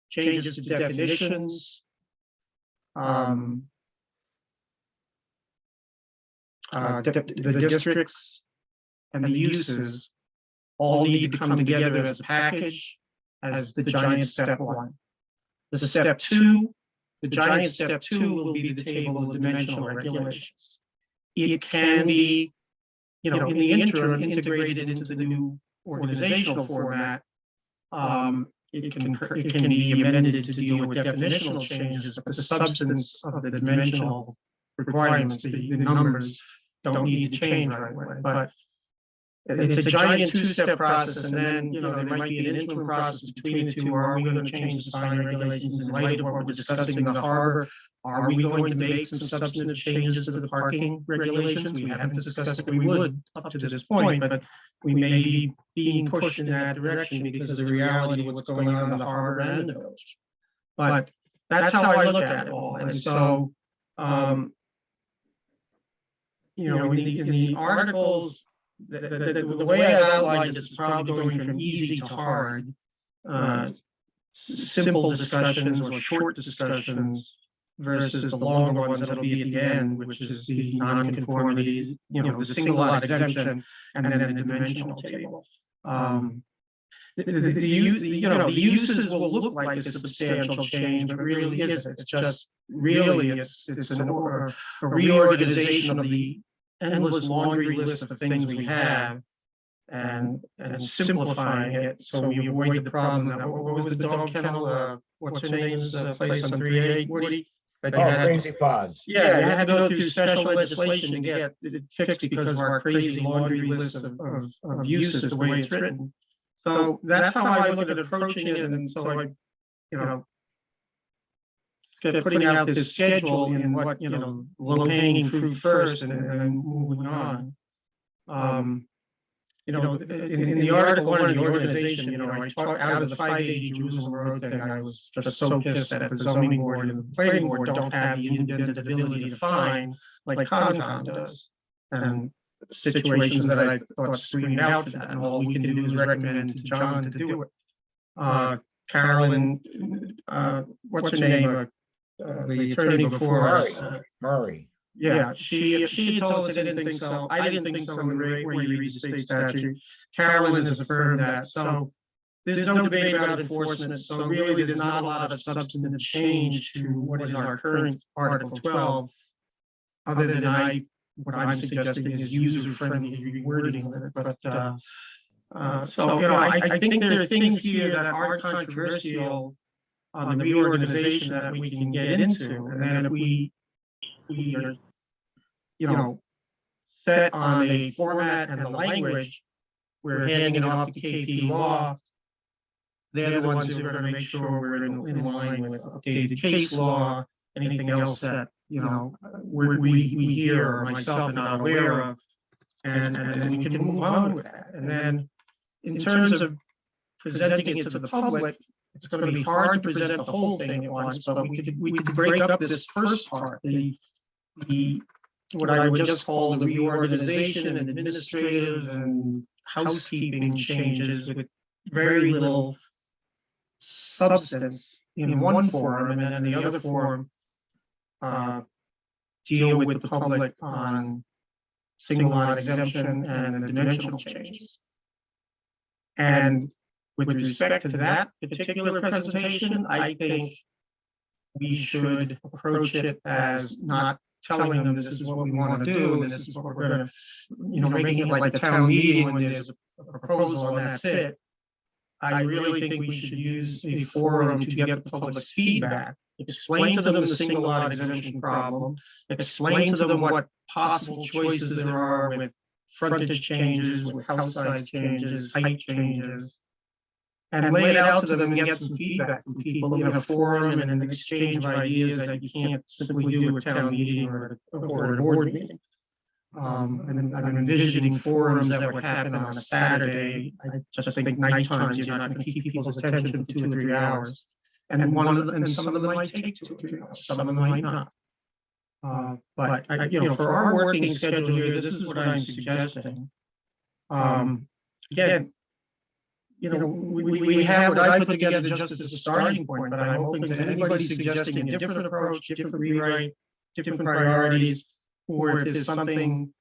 changes to definitions, the districts and the uses all need to come together as a package as the giant step 1. The step 2, the giant step 2 will be the table of dimensional regulations. It can be, in the interim, integrated into the new organizational format. It can be amended to deal with definitional changes, but the substance of the dimensional requirements, the numbers, don't need to change right away. But it's a giant 2-step process, and then there might be an interim process between the two. Are we going to change the sign regulations in light of what we're discussing in the harbor? Are we going to make some substantive changes to the parking regulations? We haven't discussed if we would up to this point, but we may be being pushed in that direction because of the reality of what's going on in the harbor and the village. But that's how I look at it all. And so, in the articles, the way I've outlined this is probably going from easy to hard, simple discussions or short discussions versus the longer ones that'll be at the end, which is the non-conformity, the single lot exemption, and then the dimensional table. The uses will look like a substantial change, but really isn't. It's just really it's a reorganization of the endless laundry list of things we have, and simplifying it so we avoid the problem that what was the dog kennel? What's her name's place on 3A, Woody? Crazy Paws. Yeah, you had to go through special legislation to get it fixed because of our crazy laundry list of uses the way it's written. So that's how I look at approaching it, and so I, putting out this schedule in what low-hanging fruit first, and then moving on. in the article, one of the organization, I talked out of the 580 Jerusalem Road thing, I was just so pissed that the zoning board and the planning board don't have the independent ability to fine like Concom does. And situations that I thought screened out for that, and all we can do is recommend to John to do it. Carolyn, what's her name? The attorney before us. Murray. Yeah, she told us I didn't think so. I didn't think so in the rate where you read the state statute. Carolyn has affirmed that. So there's no debate about enforcement. So really, there's not a lot of substantive change to what is our current Article 12. Other than what I'm suggesting is user-friendly rewording of it. But so, I think there are things here that aren't controversial on the reorganization that we can get into. And then if we are, set on a format and the language, we're handing it off to KP Law. They're the ones who are going to make sure we're in line with updated case law, anything else that, we hear or myself are not aware of, and we can move on with that. And then in terms of presenting it to the public, it's going to be hard to present the whole thing at once, but we could break up this first part, the what I would just call the reorganization and administrative and housekeeping changes with very little substance in one forum, and then in the other forum deal with the public on single lot exemption and the dimensional changes. And with respect to that particular presentation, I think we should approach it as not telling them this is what we want to do, and this is what we're going to, making it like a town meeting when there's a proposal and that's it. I really think we should use a forum to get the public's feedback, explain to them the single lot exemption problem, explain to them what possible choices there are with frontage changes, with house size changes, height changes, and lay it out to them and get some feedback from people in a forum and an exchange of ideas that you can't simply do at a town meeting or a board meeting. And I'm envisioning forums that would happen on a Saturday. I just think night times you're not going to keep people's attention for 2 or 3 hours. And some of them might take 2 or 3 hours, some of them might not. But for our working schedule here, this is what I'm suggesting. Again, we have what I put together just as a starting point, but I'm open to anybody suggesting a different approach, different rewrite, different priorities, or if there's something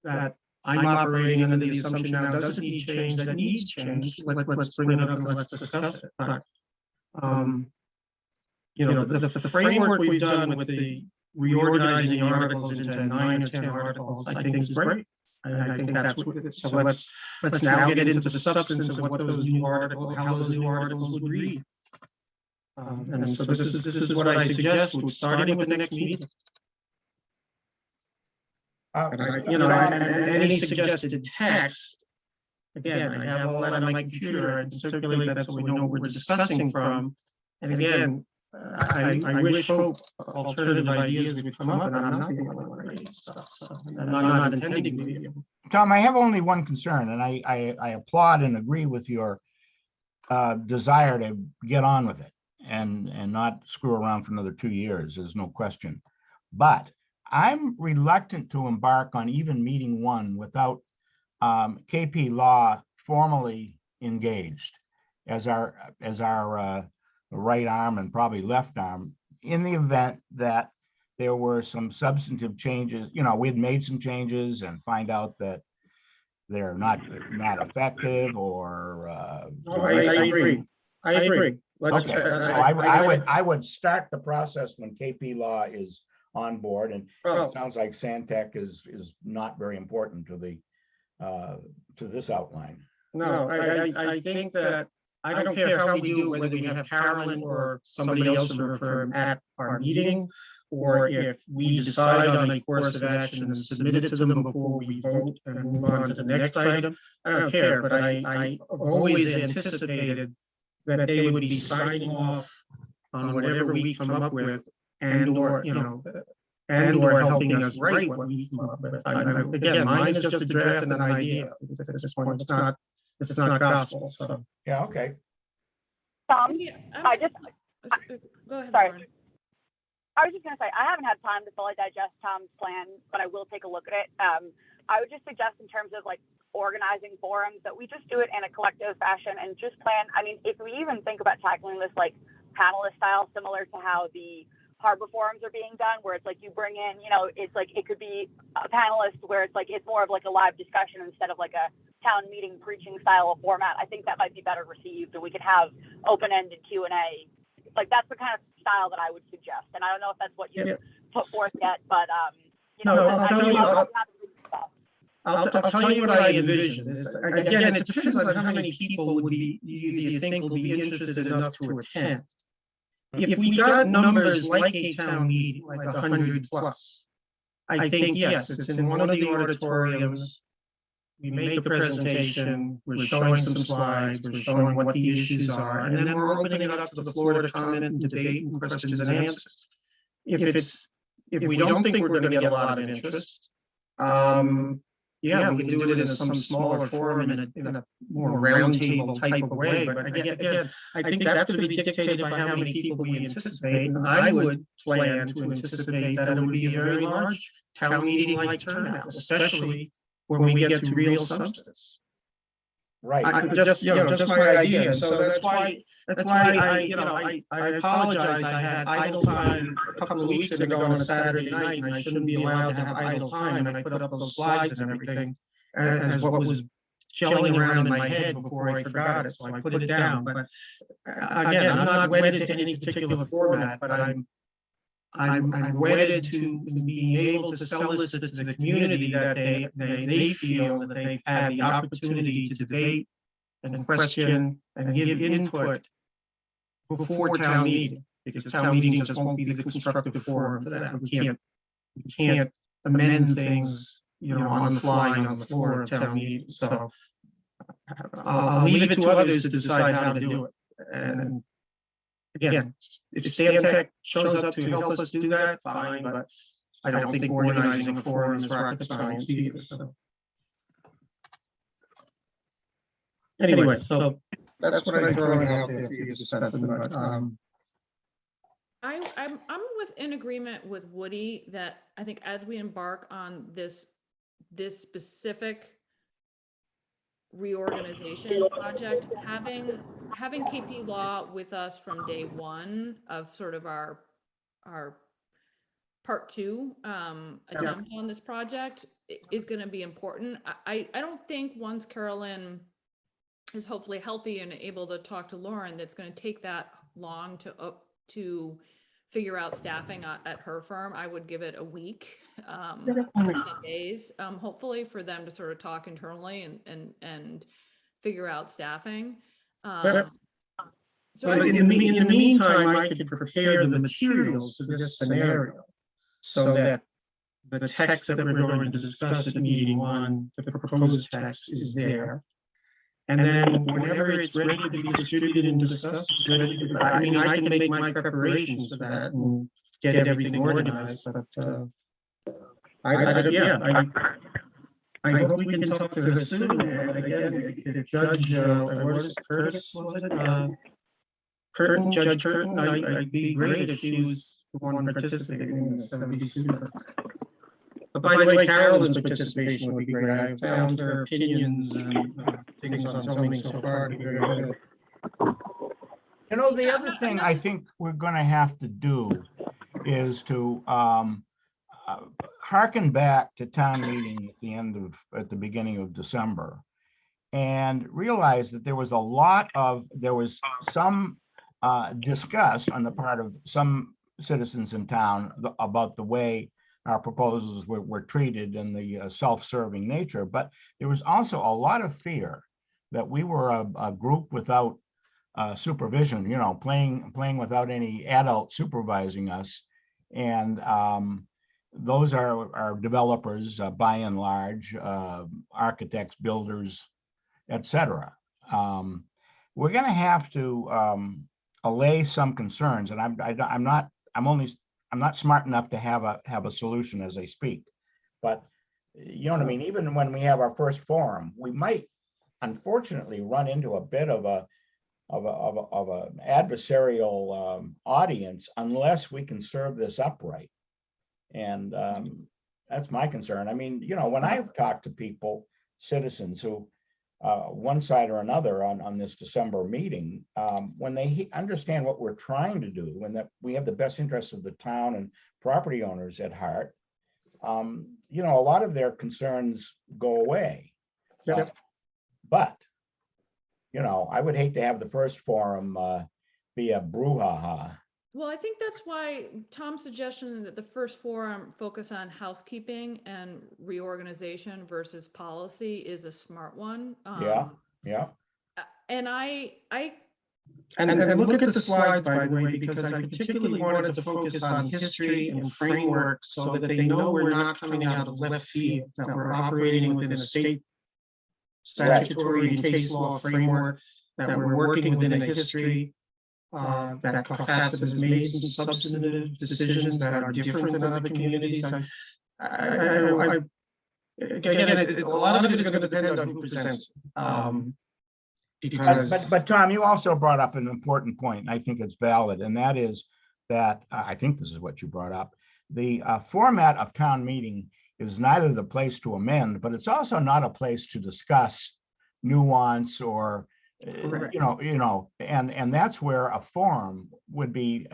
that I'm operating under the assumption now doesn't need change, that needs change, let's bring it up and let's discuss it. But, the framework we've done with the reorganizing the articles into 9 or 10 articles, I think is great. I think that's what it is. So let's now get into the substance of what those new articles, how those new articles would read. And so this is what I suggest, starting with the next meeting. And any suggested text, again, I have all that on my computer. I can circulate that so we know what we're discussing from. And again, I wish hope alternative ideas would come up, and I'm not the only one writing stuff. So I'm not intending to be. Tom, I have only one concern, and I applaud and agree with your desire to get on with it and not screw around for another 2 years. There's no question. But I'm reluctant to embark on even meeting one without KP Law formally engaged as our right arm and probably left arm in the event that there were some substantive changes. We had made some changes and find out that they're not effective or. I agree. Okay. So I would start the process when KP Law is on board, and it sounds like Santec is not very important to this outline. No, I think that I don't care how we do it, whether we have Carolyn or somebody else from her firm at our meeting, or if we decide on a course of action and submit it to them before we vote and move on to the next item. I don't care, but I have always anticipated that they would be signing off on whatever we come up with, and and or helping us write what we come up with. Again, mine is just a draft and an idea. At this point, it's not gospel, so. Yeah, okay. Tom, Yeah, I just, Go ahead, sorry. Lauren. I was just gonna say, I haven't had time to fully digest Tom's plan, but I will take a look at it. I would just suggest in terms of like organizing forums that we just do it in a collective fashion and just plan. I mean, if we even think about tackling this like panelist style, similar to how the harbor forums are being done, where it's like you bring in, you know, it's like it could be a panelist where it's like it's more of like a live discussion instead of like a town meeting preaching style of format. I think that might be better received, and we could have open-ended Q&A. Like that's the kind of style that I would suggest. And I don't know if that's what you've put forth yet, but you know, I'll tell you what I envision. Again, it depends on how many people do you think will be interested enough to attend. If we got numbers like a town meeting, like 100 plus, I think, yes, it's in one of the auditoriums. We make the presentation, we're showing some slides, we're showing what the issues are, and then we're opening it up to the floor to comment and debate and questions and answers. If we don't think we're going to get a lot of interest, yeah, we can do it in some smaller forum in a more roundtable type of way. But again, I think that's going to be dictated by how many people we anticipate. And I would plan to anticipate that it would be a very large town meeting like turnout, especially when we get to real substance. Right. Just my idea. So that's why I apologize. I had idle time a couple of weeks ago on a Saturday night, and I shouldn't be allowed to have idle time. And I put up those slides and everything as what was gelling around in my head before I forgot it. So I put it down. But again, I'm not wedded to any particular format, but I'm wedded to being able to sell this to the community that they feel that they've had the opportunity to debate and question and give input before town meeting, because town meeting just won't be the constructive forum for that. We can't amend things, on the fly on the floor of town meeting. So I'll leave it to others to decide how to do it. And again, if Stantec shows up to help us do that, fine, but I don't think organizing a forum is rocket science either. So. Anyway, so that's what I'm throwing out there for you to discuss. But, I'm in agreement with Woody that I think as we embark on this specific reorganization project, having KP Law with us from day one of sort of our part two attempt on this project is going to be important. I don't think once Carolyn is hopefully healthy and able to talk to Lauren, that's going to take that long to figure out staffing at her firm. I would give it a week or 10 days, hopefully, for them to sort of talk internally and figure out staffing. So in the meantime, I could prepare the materials for this scenario so that the text that we're going to discuss at meeting one, the proposed text, is there. And then whenever it's ready to be distributed and discussed, it's ready to, I can make my preparations for that and get everything organized. But I hope we can talk to her soon. And again, if Judge Curtis, was it? Judge Curtin, I'd be great if she was the one participating in this. That would be super. But by the way, Carolyn's participation would be great. I found her opinions and things on zoning so far to be very good. The other thing I think we're going to have to do is to harken back to town meeting at the beginning of December, and realize that there was some disgust on the part of some citizens in town about the way our proposals were treated and the self-serving nature, but there was also a lot of fear that we were a group without supervision, playing without any adult supervising us. And those are developers, by and large, architects, builders, etc. We're going to have to allay some concerns, and I'm I'm not smart enough to have a solution as I speak. But you know what I mean? Even when we have our first forum, we might unfortunately run into a bit of an adversarial audience unless we can serve this upright. And that's my concern. I mean, you know, when I've talked to people, citizens who, one side or another on this December meeting, when they understand what we're trying to do, when that we have the best interests of the town and property owners at heart, you know, a lot of their concerns go away. But, you know, I would hate to have the first forum be a brouhaha. Well, I think that's why Tom's suggestion that the first forum focus on housekeeping and reorganization versus policy is a smart one. Yeah. And And look at the slides, by the way, because I particularly wanted to focus on history and framework so that they know we're not coming out of left field, that we're operating within a state statutory and case law framework, that we're working within a history that Cohasset has made some substantive decisions that are different than other communities. Again, a lot of it is going to depend on who presents. But Tom, you also brought up an important point, and I think it's valid, and that is that I think this is what you brought up. The format of town meeting is neither the place to amend, but it's also not a place to discuss nuance or and that's where a forum would be,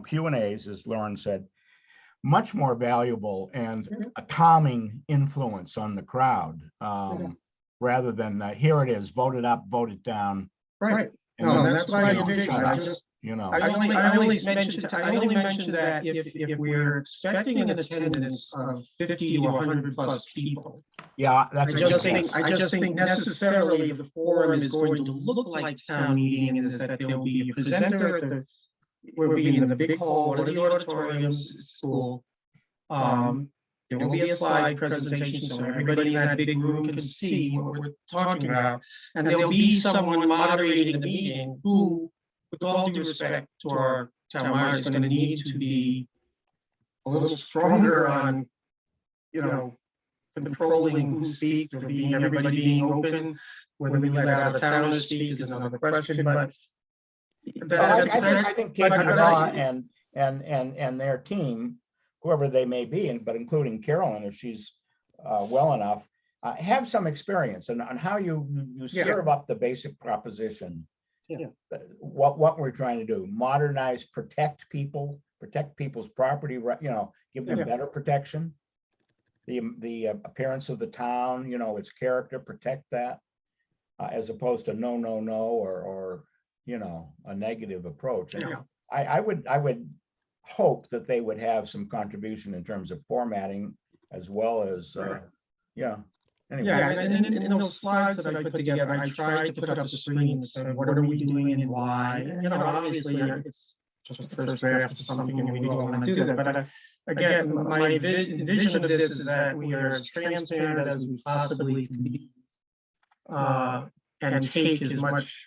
Q&As, as Lauren said, much more valuable and a calming influence on the crowd, rather than here it is, vote it up, vote it down. Right. No, that's why I envision. I only mentioned that if we're expecting an attendance of 50 to 100 plus people. Yeah, that's. I just think necessarily the forum is going to look like town meeting, and is that there'll be a presenter we'll be in the big hall, one of the auditoriums at school. There will be a slide presentation so everybody in that big room can see what we're talking about. And there'll be someone moderating the meeting who, with all due respect to our town manager, is going to need to be a little stronger on, controlling who speaks or everybody being open. Whether we let out of towners speak is another question, but I think Katie Law and their team, whoever they may be, but including Carolyn, if she's well enough, have some experience on how you serve up the basic proposition. What we're trying to do: modernize, protect people's property, give them better protection. The appearance of the town, its character, protect that, as opposed to no, or a negative approach. And I would hope that they would have some contribution in terms of formatting as well as anyway. And in those slides that I put together, I tried to put up the screen and said, what are we doing and why? And obviously it's just the first draft of something and we don't want to do that. But again, my vision of this is that we are as transparent as we possibly can be, and take as much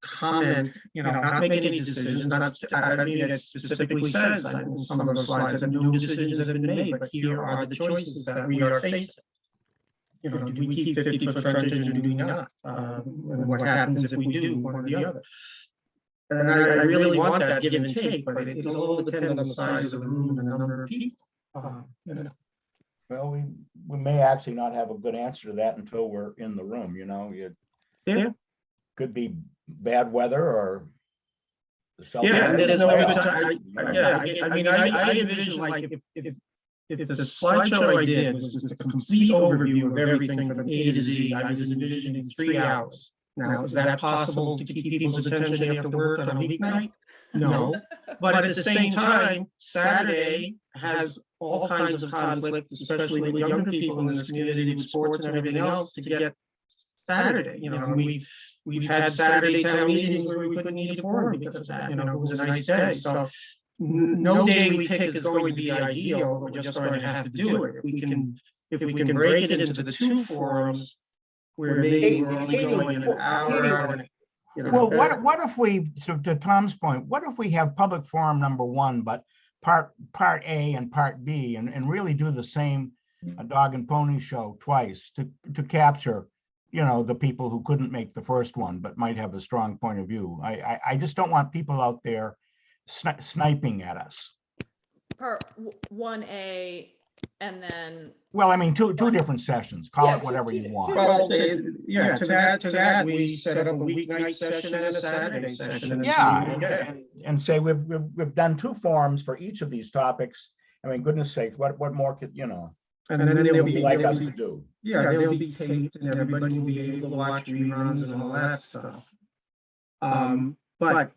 comment, not make any decisions. It specifically says in some of those slides that no decisions have been made, but here are the choices that we are facing. Do we keep 50-foot frontage or do we not? And what happens if we do one or the other? And I really want that give and take, but it'll all depend on the size of the room and the number of people. Well, we may actually not have a good answer to that until we're in the room. Could be bad weather or there's no good time. I envision like if the slideshow I did was just a complete overview of everything from A to Z, I was envisioning 3 hours. Now, is that possible to keep people's attention after work on a weeknight? No, but at the same time, Saturday has all kinds of conflict, especially with younger people in this community with sports and everything else, to get Saturday. We've had Saturday town meetings where we couldn't need a quorum because of that. It was a nice day. So no day we pick is going to be ideal. We're just going to have to do it. If we can break it into the 2 forums where maybe we're only going an hour. You know, Well, what if we, to Tom's point, what if we have public forum number 1, but part A and part B, and really do the same dog and pony show twice to capture, the people who couldn't make the first one, but might have a strong point of view. I just don't want people out there sniping at us. Part 1A and then, Well, I mean, two different sessions, call Yeah, it whatever two- you two- want. Well, yeah, to that, we set up a weeknight session and a Saturday session. And Yeah, and say we've done 2 forums for each of these topics. I mean, goodness sake, what more could, And then they'll would be you like us to do? Yeah, they'll be taped and everybody will be able to watch reruns and all that stuff. But,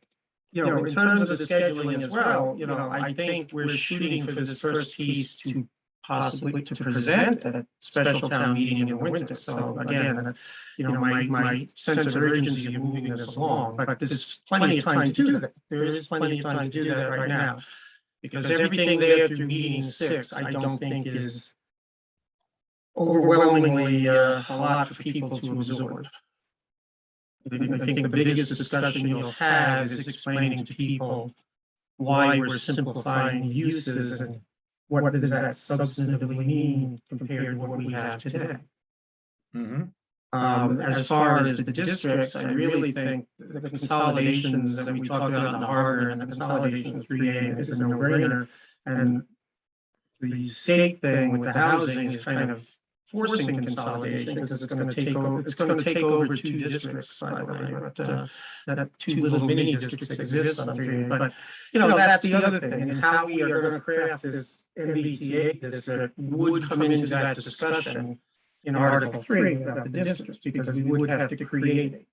in terms of the scheduling as well, I think we're shooting for this first piece to possibly to present at a special town meeting in the winter. So again, my sense of urgency of moving this along, but there's plenty of time to do that. There is plenty of time to do that right now. Because everything there through meeting 6, I don't think is overwhelmingly a lot for people to absorb. I think the biggest discussion you'll have is explaining to people why we're simplifying uses and what does that substantively mean compared to what we have today. As far as the districts, I really think the consolidations that we talked about in the harbor and the consolidation of 3A is a no-brainer. And the state thing with the housing is kind of forcing consolidation because it's going to take over 2 districts, by the way, but that 2 little mini districts exist on 3A. But that's the other thing, and how we are going to craft this MBTA district would come into that discussion in Article 3 about the districts, because we would have to create it.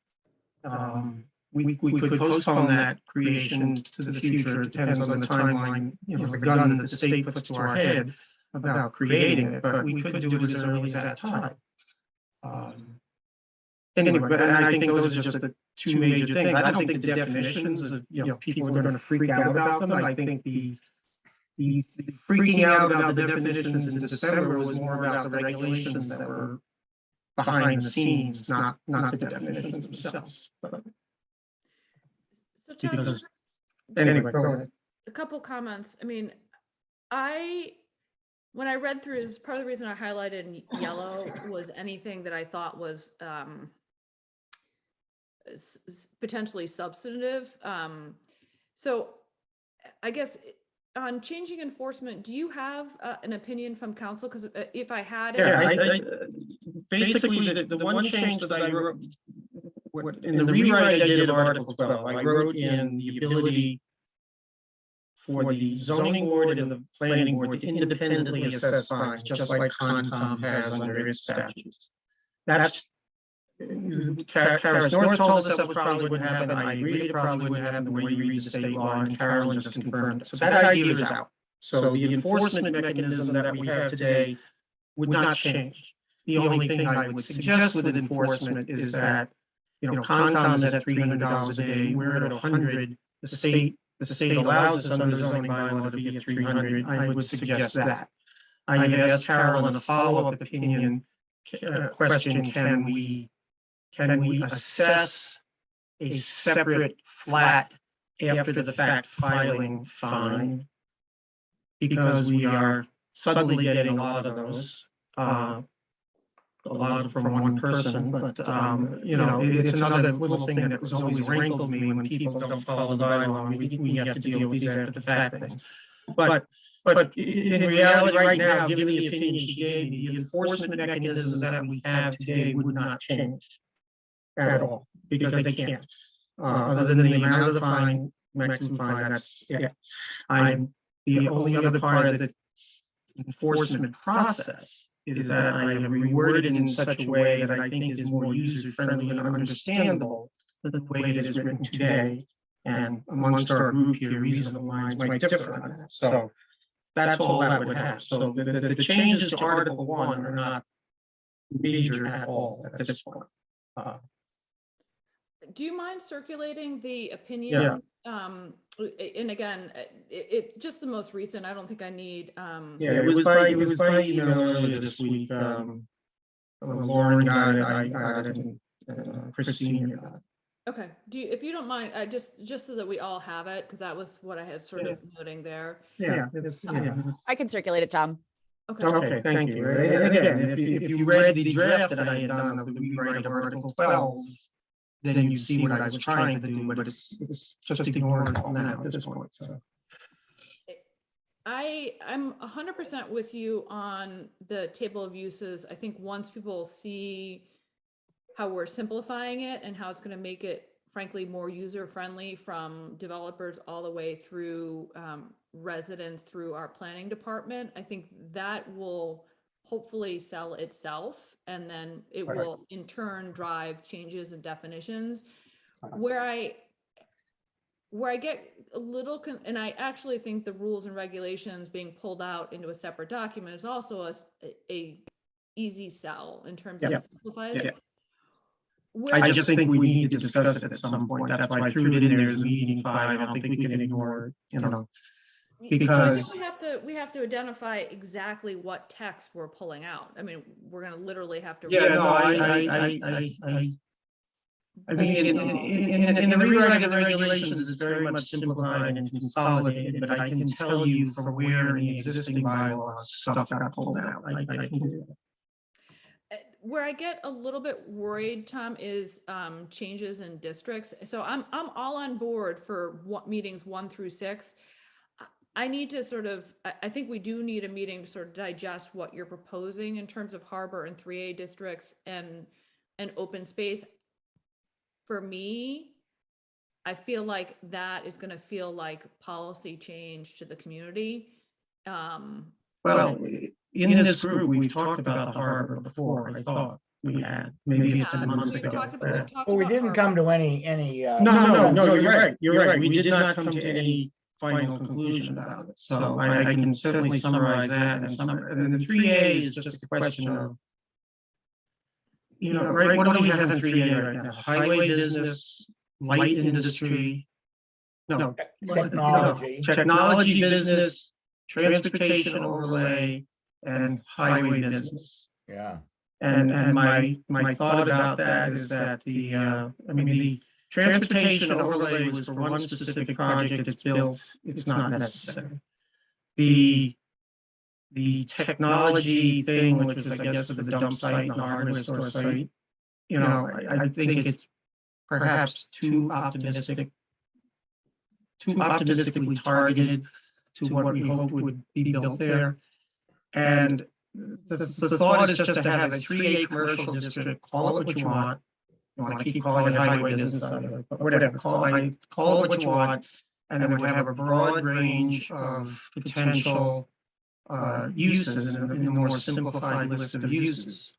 We could postpone that creation to the future. It depends on the timeline, the gun that the state puts to our head about creating it, but we could do it as early as that time. Anyway, but I think those are just the 2 major things. I don't think the definitions of, people are going to freak out about them. I think the freaking out about the definitions in December was more about the regulations that were behind the scenes, not the definitions themselves. But so Tom, because, anyway, go ahead. a couple comments. I mean, when I read through this, part of the reason I highlighted in yellow was anything that I thought was potentially substantive. So I guess on changing enforcement, do you have an opinion from council? Because if I had it, I basically the one change that I wrote in the rewrite I did of Article 12, I wrote in the ability for the zoning board and the planning board to independently assess fines, just like Concom has under its statutes. That's Karis North told us that was probably wouldn't happen. I agreed it probably wouldn't happen the way you read the state law, and Carolyn just confirmed it. So that idea is out. So the enforcement mechanism that we have today would not change. The only thing I would suggest with enforcement is that, Concom is at $300 a day. We're at 100. The state allows us under zoning bylaw to be at 300. I would suggest that. I have asked Carolyn a follow-up opinion question: Can we assess a separate flat after the fact filing fine? Because we are suddenly getting a lot of those, a lot from one person, but it's another little thing that was always rankled me when people don't follow the bylaw. We have to deal with these after the fact things. But in reality, right now, given the opinion she gave me, the enforcement mechanisms that we have today would not change at all, because they can't. Other than the amount of the fine, maximum fine, that's it. The only other part of the enforcement process is that I have reworded it in such a way that I think is more user-friendly and understandable than the way it is written today. And amongst our group here, reasonable minds might differ on that. So that's all that would have. So the changes to Article 1 are not major at all at this point. do you mind circulating the opinion? And again, it just the most recent. I don't think I need. Yeah, it was by email earlier this week. Lauren got it, I got it, and Christine got it. Okay, if you don't mind, just so that we all have it, because that was what I had sort of noting there. Yeah. I can circulate it, Tom. Okay, Okay, thank you. And again, if you read the draft that I had done of the rewrite of Article 12, then you see what I was trying to do, but it's just ignored all now at this point, so. I'm 100% with you on the table of uses. I think once people see how we're simplifying it and how it's going to make it, frankly, more user-friendly from developers all the way through residents through our planning department, I think that will hopefully sell itself, and then it Right. will in turn drive changes in definitions. Where I get a little, and I actually think the rules and regulations being pulled out into a separate document is also a easy sell in terms of Yeah. simplifying it. I just think we need to discuss it at some point. That's why I threw it in there as meeting 5. I don't think we can ignore it, because we have to identify exactly what text we're pulling out. I mean, we're going to literally have to. yeah, no, I mean, in the rewrite of the regulations, it's very much simplified and consolidated, but I can tell you from where in the existing bylaws stuff got pulled out. I can do that. Where I get a little bit worried, Tom, is changes in districts. So I'm all on board for meetings 1 through 6. I need to I think we do need a meeting to sort of digest what you're proposing in terms of harbor and 3A districts and open space. For me, I feel like that is going to feel like policy change to the community. Well, in this group, we've talked about the harbor before. I thought we had, maybe it's been months ago. Well, we didn't come to any. No, you're right. You're right. We did not come to any final conclusion about it. So I can certainly summarize that. And the 3A is just a question of, right, what do we have in 3A right now? Highway business, light industry. No. Technology business, transportation overlay, and highway business. Yeah. And my thought about that is that the transportation overlay was for one specific project it's built, it's not necessary. The technology thing, which was, I guess, for the dump site and the hardware store site, I think it's perhaps too optimistically targeted to what we hoped would be built there. And the thought is just to have a 3A commercial district, call it what you want. You want to keep calling it highway business, but whatever, call it what you want. And then we have a broad range of potential uses in the more simplified list of uses.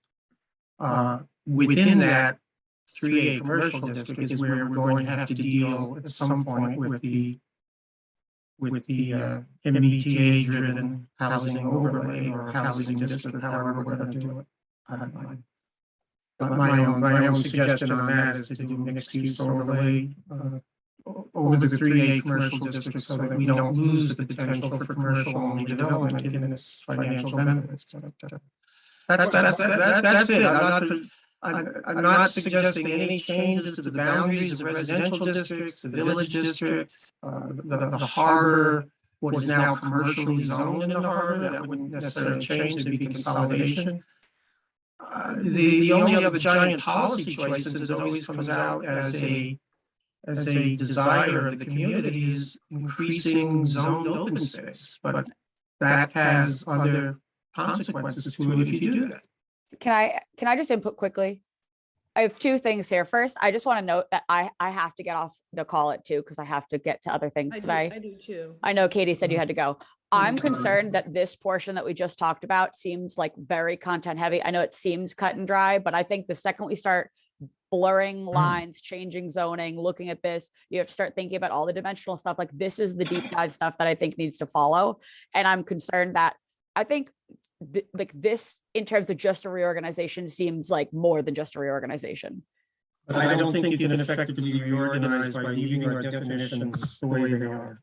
Within that 3A commercial district is where we're going to have to deal at some point with the MBTA-driven housing overlay or housing district, however we're going to do it. My own suggestion on that is to do mixed-use overlay over the 3A commercial district so that we don't lose the potential for commercial-only development given its financial benefits. That's it. I'm not suggesting any changes to the boundaries of residential districts, the village district, the harbor, what is now commercially zoned in the harbor. That wouldn't necessarily change, there'd be consolidation. The only other giant policy choice, since it always comes out as a desire of the community, is increasing zoned open space, but that has other consequences to it if you do that. Can I just input quickly? I have 2 things here. First, I just want to note that I have to get off the call at 2 because I have to get to other things today. I do too. I know Katie said you had to go. I'm concerned that this portion that we just talked about seems like very content heavy. I know it seems cut and dry, but I think the second we start blurring lines, changing zoning, looking at this, you have to start thinking about all the dimensional stuff. Like this is the deep dive stuff that I think needs to follow. And I'm concerned that I think like this in terms of just a reorganization seems like more than just a reorganization. But I don't think you can effectively reorganize by leaving our definitions the way they are.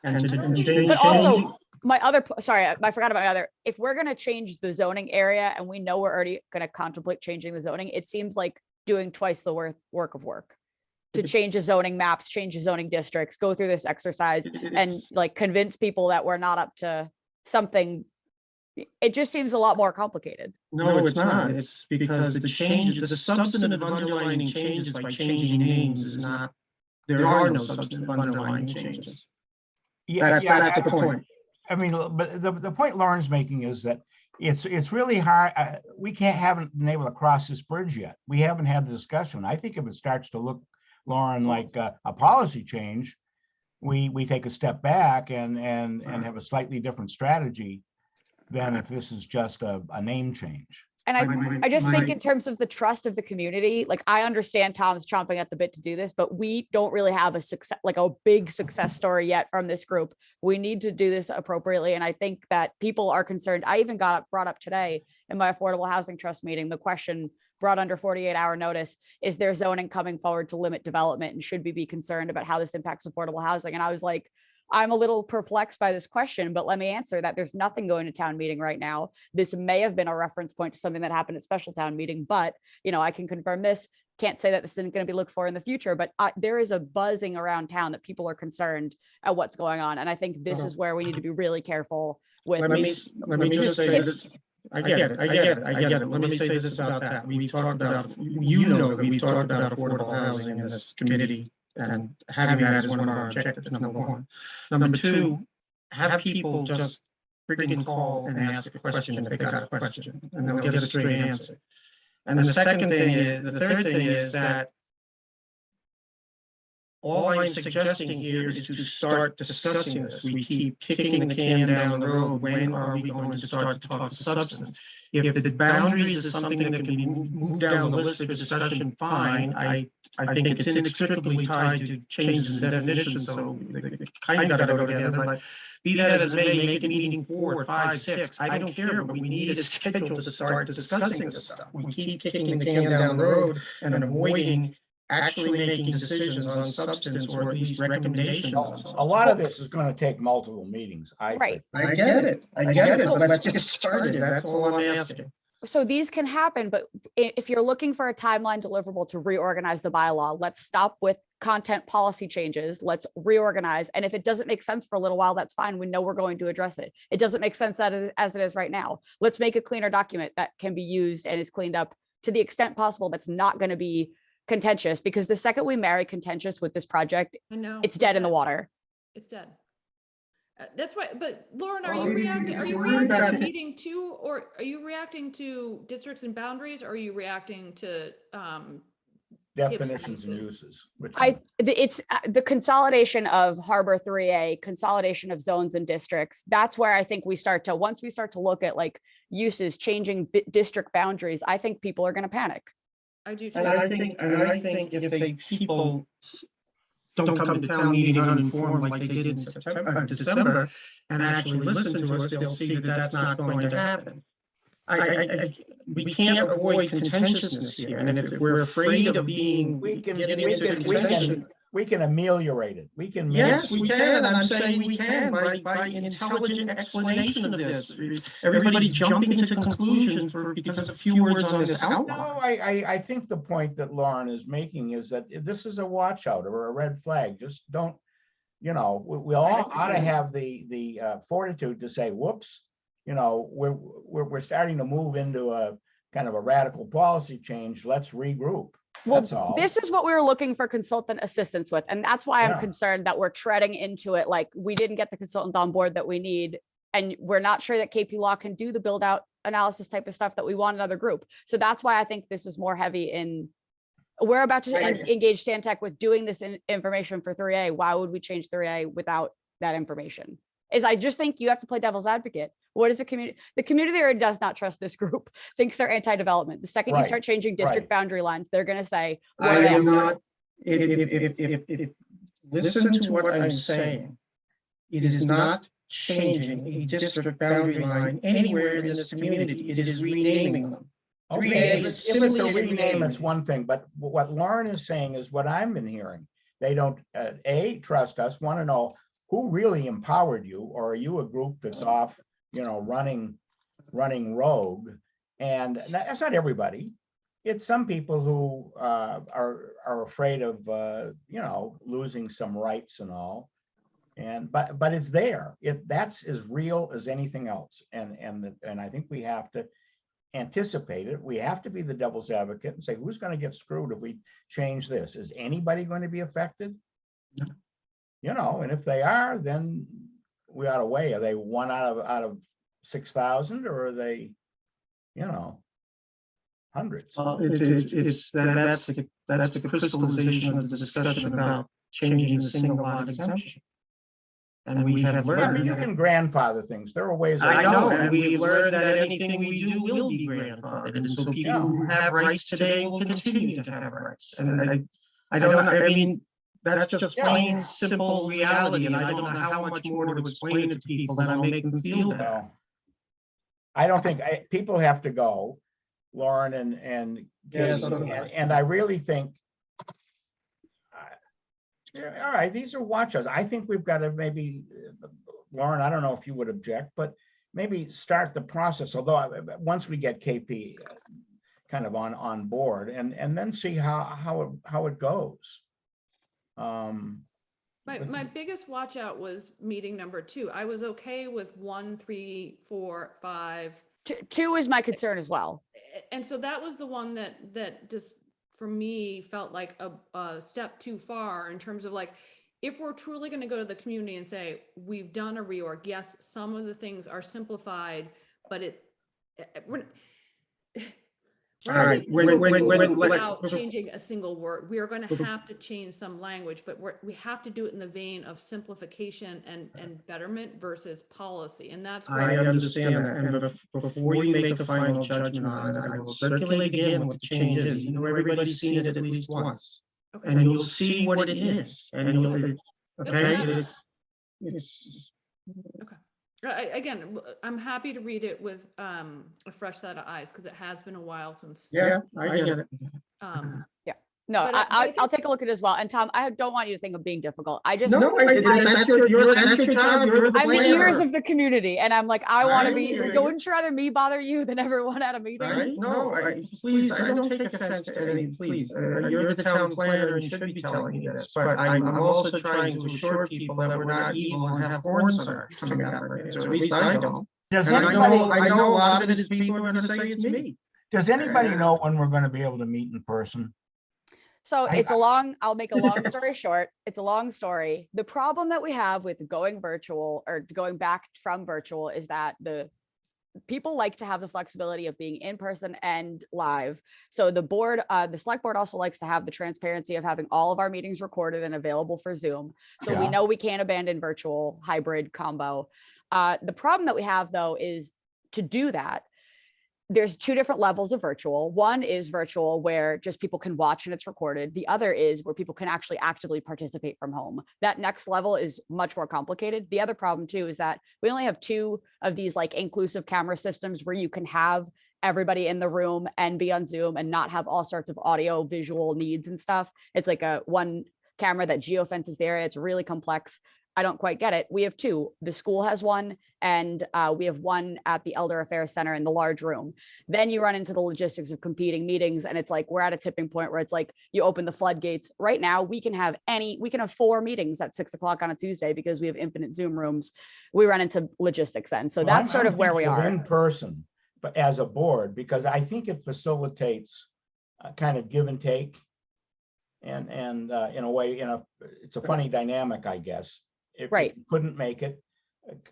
But also I forgot about my other, if we're going to change the zoning area and we know we're already going to contemplate changing the zoning, it seems like doing twice the work of work to change the zoning maps, change the zoning districts, go through this exercise and like convince people that we're not up to something. It just seems a lot more complicated. No, it's not. It's because the change, the substantive underlying changes by changing names is not, there are no substantive underlying changes. Yeah, That's the point. I mean, but the point Lauren's making is that it's really hard. We haven't been able to cross this bridge yet. We haven't had the discussion. I think if it starts to look, Lauren, like a policy change, we take a step back and have a slightly different strategy than if this is just a name change. And I just think in terms of the trust of the community, like I understand Tom's chomping at the bit to do this, but we don't really have a success, like a big success story yet from this group. We need to do this appropriately. And I think that people are concerned. I even brought up today in my Affordable Housing Trust meeting, the question brought under 48-hour notice, is there zoning coming forward to limit development? And should we be concerned about how this impacts affordable housing? And I was like, I'm a little perplexed by this question, but let me answer that. There's nothing going to town meeting right now. This may have been a reference point to something that happened at special town meeting, but I can confirm this. Can't say that this isn't going to be looked for in the future, but there is a buzzing around town that people are concerned at what's going on. And I think this is where we need to be really careful with. Let me just say this. I get it. Let me say this about that. We talked about, that we talked about affordable housing in this committee, and having that as one of our objectives, number one. Number two, have people just freaking call and ask a question if they got a question, and they'll get a straight answer. And the third thing is that all I'm suggesting here is to start discussing this. We keep kicking the can down the road. When are we going to start to talk substance? If the boundaries is something that can be moved down the list for discussion, fine. I think it's inextricably tied to changes in definition, so they kind of got to go together. But be that as it may, make it meeting 4, 5, 6. I don't care, but we need a schedule to start discussing this stuff. We keep kicking the can down the road and avoiding actually making decisions on substance or at least recommendations. A lot of this is going to take multiple meetings. Right. I get it, but let's get started. That's all I'm asking. So these can happen, but if you're looking for a timeline deliverable to reorganize the bylaw, let's stop with content policy changes. Let's reorganize. And if it doesn't make sense for a little while, that's fine. We know we're going to address it. It doesn't make sense as it is right now. Let's make a cleaner document that can be used and is cleaned up to the extent possible. That's not going to be contentious, because the second we marry contentious with this project, it's dead in the water. It's dead. That's why, but Lauren, are you reacting to meeting 2, or are you reacting to districts and boundaries, or are you reacting to definitions and uses? It's the consolidation of Harbor 3A, consolidation of zones and districts. That's where I think once we start to look at like uses, changing district boundaries, I think people are going to panic. I do too. And I think if people don't come to town meeting uninformed like they did in December, and actually listen to us, they'll see that that's not going to happen. We can't avoid contentiousness here, and if we're afraid of being, we can ameliorate it. We can. Yes, we can, and I'm saying we can by intelligent explanation of this. Everybody jumping to conclusions because of a few words on this outline. No, I think the point that Lauren is making is that this is a watch out or a red flag. Just don't, we all ought to have the fortitude to say, whoops, we're starting to move into a kind of a radical policy change. Let's regroup. That's all. This is what we were looking for consultant assistance with. And that's why I'm concerned that we're treading into it. Like we didn't get the consultant on board that we need. And we're not sure that KP Law can do the build out analysis type of stuff that we want another group. So that's why I think this is more heavy in, we're about to engage Stantec with doing this information for 3A. Why would we change 3A without that information? I just think you have to play devil's advocate. What is the community? The community already does not trust this group, thinks they're anti-development. The second you start changing district boundary lines, they're going to say, I am not, listen to what I'm saying. It is not changing a district boundary line anywhere in this community. It is renaming them. Okay, if it's a rename, it's one thing, but what Lauren is saying is what I've been hearing. They don't, trust us, want to know who really empowered you, or are you a group that's off, running rogue? And that's not everybody. it's some people who are afraid of, losing some rights and all. But it's there. That's as real as anything else. And I think we have to anticipate it. We have to be the devil's advocate and say, who's going to get screwed if we change this? Is anybody going to be affected? And if they are, then we ought to weigh, are they one out of 6,000, or are they, hundreds? That's the crystallization of the discussion about changing the single lot exemption. And we have I mean, you learned, can grandfather things. There are ways. I know, and we've learned that anything we do will be grandfathered, and so people who have rights today will continue to have rights. And I don't know, I mean, that's just plain, simple reality, and I don't know how much more to explain it to people that'll make them feel better. No. I don't think people have to go, Lauren and Yes, Katie, and I really think, all right, these are watch-outs. I think we've got to maybe, Lauren, I don't know if you would object, but maybe start the process, although once we get KP kind of on board, and then see how it goes. My biggest watch out was meeting number 2. I was okay with 1, 3, 4, 5. Two is my concern as well. And so that was the one that just, for me, felt like a step too far in terms of, like, if we're truly going to go to the community and say, we've done a reorg, yes, some of the things are simplified, but we're All right, without changing a single word. We are going to have to change some language, but we have to do it in the vein of simplification and betterment versus policy. And that's I where understand that, and before you make a final judgment on it, I will circulate again what the change is. Everybody's seen it at least once, okay. and you'll see what it is, and you'll, okay, it's. Again, I'm happy to read it with a fresh set of eyes, because it has been a while since. Yeah, I get it. No, But I I'll take a look at it as well. And Tom, I don't want you to think of being difficult. I just, No, that's your job, you're the I'm the ears planner. of the community, and I'm like, I want to I be, hear you. wouldn't you rather me bother you than everyone at a meeting? Please, I don't take offense to any, please, you're the town planner and you should be telling me this, but I'm also trying to assure people that we're not evil and have horns coming out of our heads, or at least I don't. Does And anybody, I know a lot of it is people are gonna say it's me. does anybody know when we're going to be able to meet in person? So I'll make a long story Yes. short. It's a long story. The problem that we have with going virtual or going back from virtual is that the people like to have the flexibility of being in person and live. So the board, the select board also likes to have the transparency of having all of our meetings recorded and available for Zoom. So we Yeah. know we can't abandon virtual hybrid combo. The problem that we have though is to do that, there's 2 different levels of virtual. One is virtual where just people can watch and it's recorded. The other is where people can actually actively participate from home. That next level is much more complicated. The other problem too is that we only have 2 of these like inclusive camera systems where you can have everybody in the room and be on Zoom and not have all sorts of audio visual needs and stuff. It's like a one camera that geofences the area. It's really complex. I don't quite get it. We have 2. The school has one, and we have one at the Elder Affairs Center in the large room. Then you run into the logistics of competing meetings, and it's like we're at a tipping point where it's like you open the floodgates. Right now, we can have 4 meetings at 6 o'clock on a Tuesday because we have infinite Zoom rooms. We run into logistics then. So Well, that's sort I'm of where we thinking of are. in person, but as a board, because I think it facilitates a kind of give and take. And in a way, it's a funny dynamic, I guess. If Right. you couldn't make it,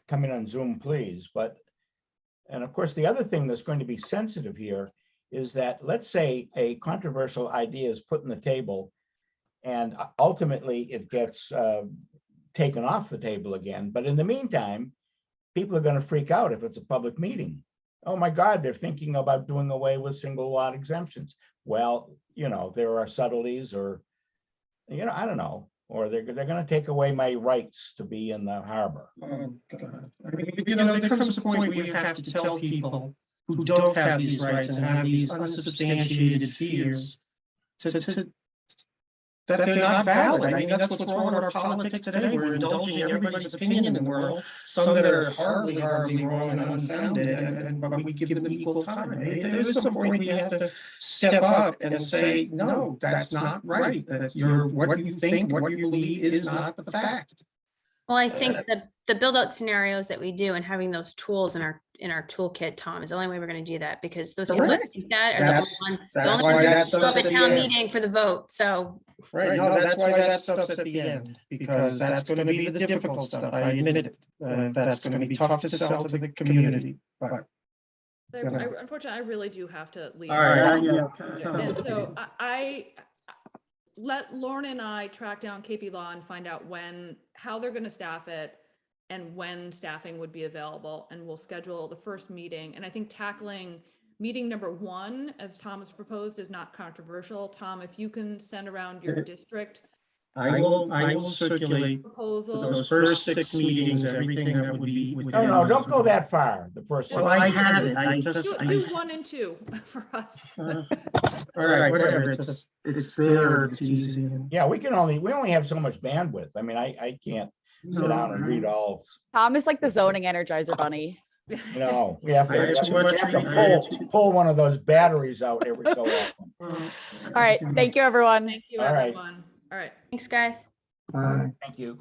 come in on Zoom, please. And of course, the other thing that's going to be sensitive here is that, let's say a controversial idea is put on the table and ultimately it gets taken off the table again. But in the meantime, people are going to freak out if it's a public meeting. Oh my God, they're thinking about doing away with single lot exemptions. Well, there are subtleties, or, I don't know. Or they're going to take away my rights to be in the harbor. Oh, God. I mean, there comes a point where you have to tell people who don't have these rights and have these unsubstantiated fears to that they're not valid. I mean, that's what's wrong with our politics today. We're indulging everybody's opinion in the world, some that are horribly, horribly wrong and unfounded, but we give them equal time. I mean, there is some point we have to step up and say, no, that's not right. That what you think, what you believe is not the fact. Well, I think the build out scenarios that we do and having those tools in our toolkit, Tom, is the only way we're going to do that, because those people that Correct. think that are the That's- ones, that's the only why ones that that show up stuff's at at the town end. meeting for the vote. So Right, no, that's why that stuff's at the end, because that's gonna be the difficult stuff, I admit it. That's gonna be tough to sell to the community, but. So unfortunately, I really do have to leave. All right. And so I let Lauren and I track down KP Law and find out how they're gonna staff it and when staffing would be available, and we'll schedule the first meeting. And I think tackling meeting number 1, as Tom has proposed, is not controversial. Tom, if you can send around your district I will circulate proposals. those first 6 meetings, everything that would be. No, don't go that far, the first. Well, I have it, I Do just. do 1 and 2 for us. All right, whatever, it's there, it's easy. Yeah, we only have so much bandwidth. I mean, I can't sit down and read all, Tom is like the zoning energizer bunny. we have I have too to, much pull one of those batteries out every so often. All right, thank you, everyone. Thank you, All right. everyone. All right. thanks, guys. Thank you.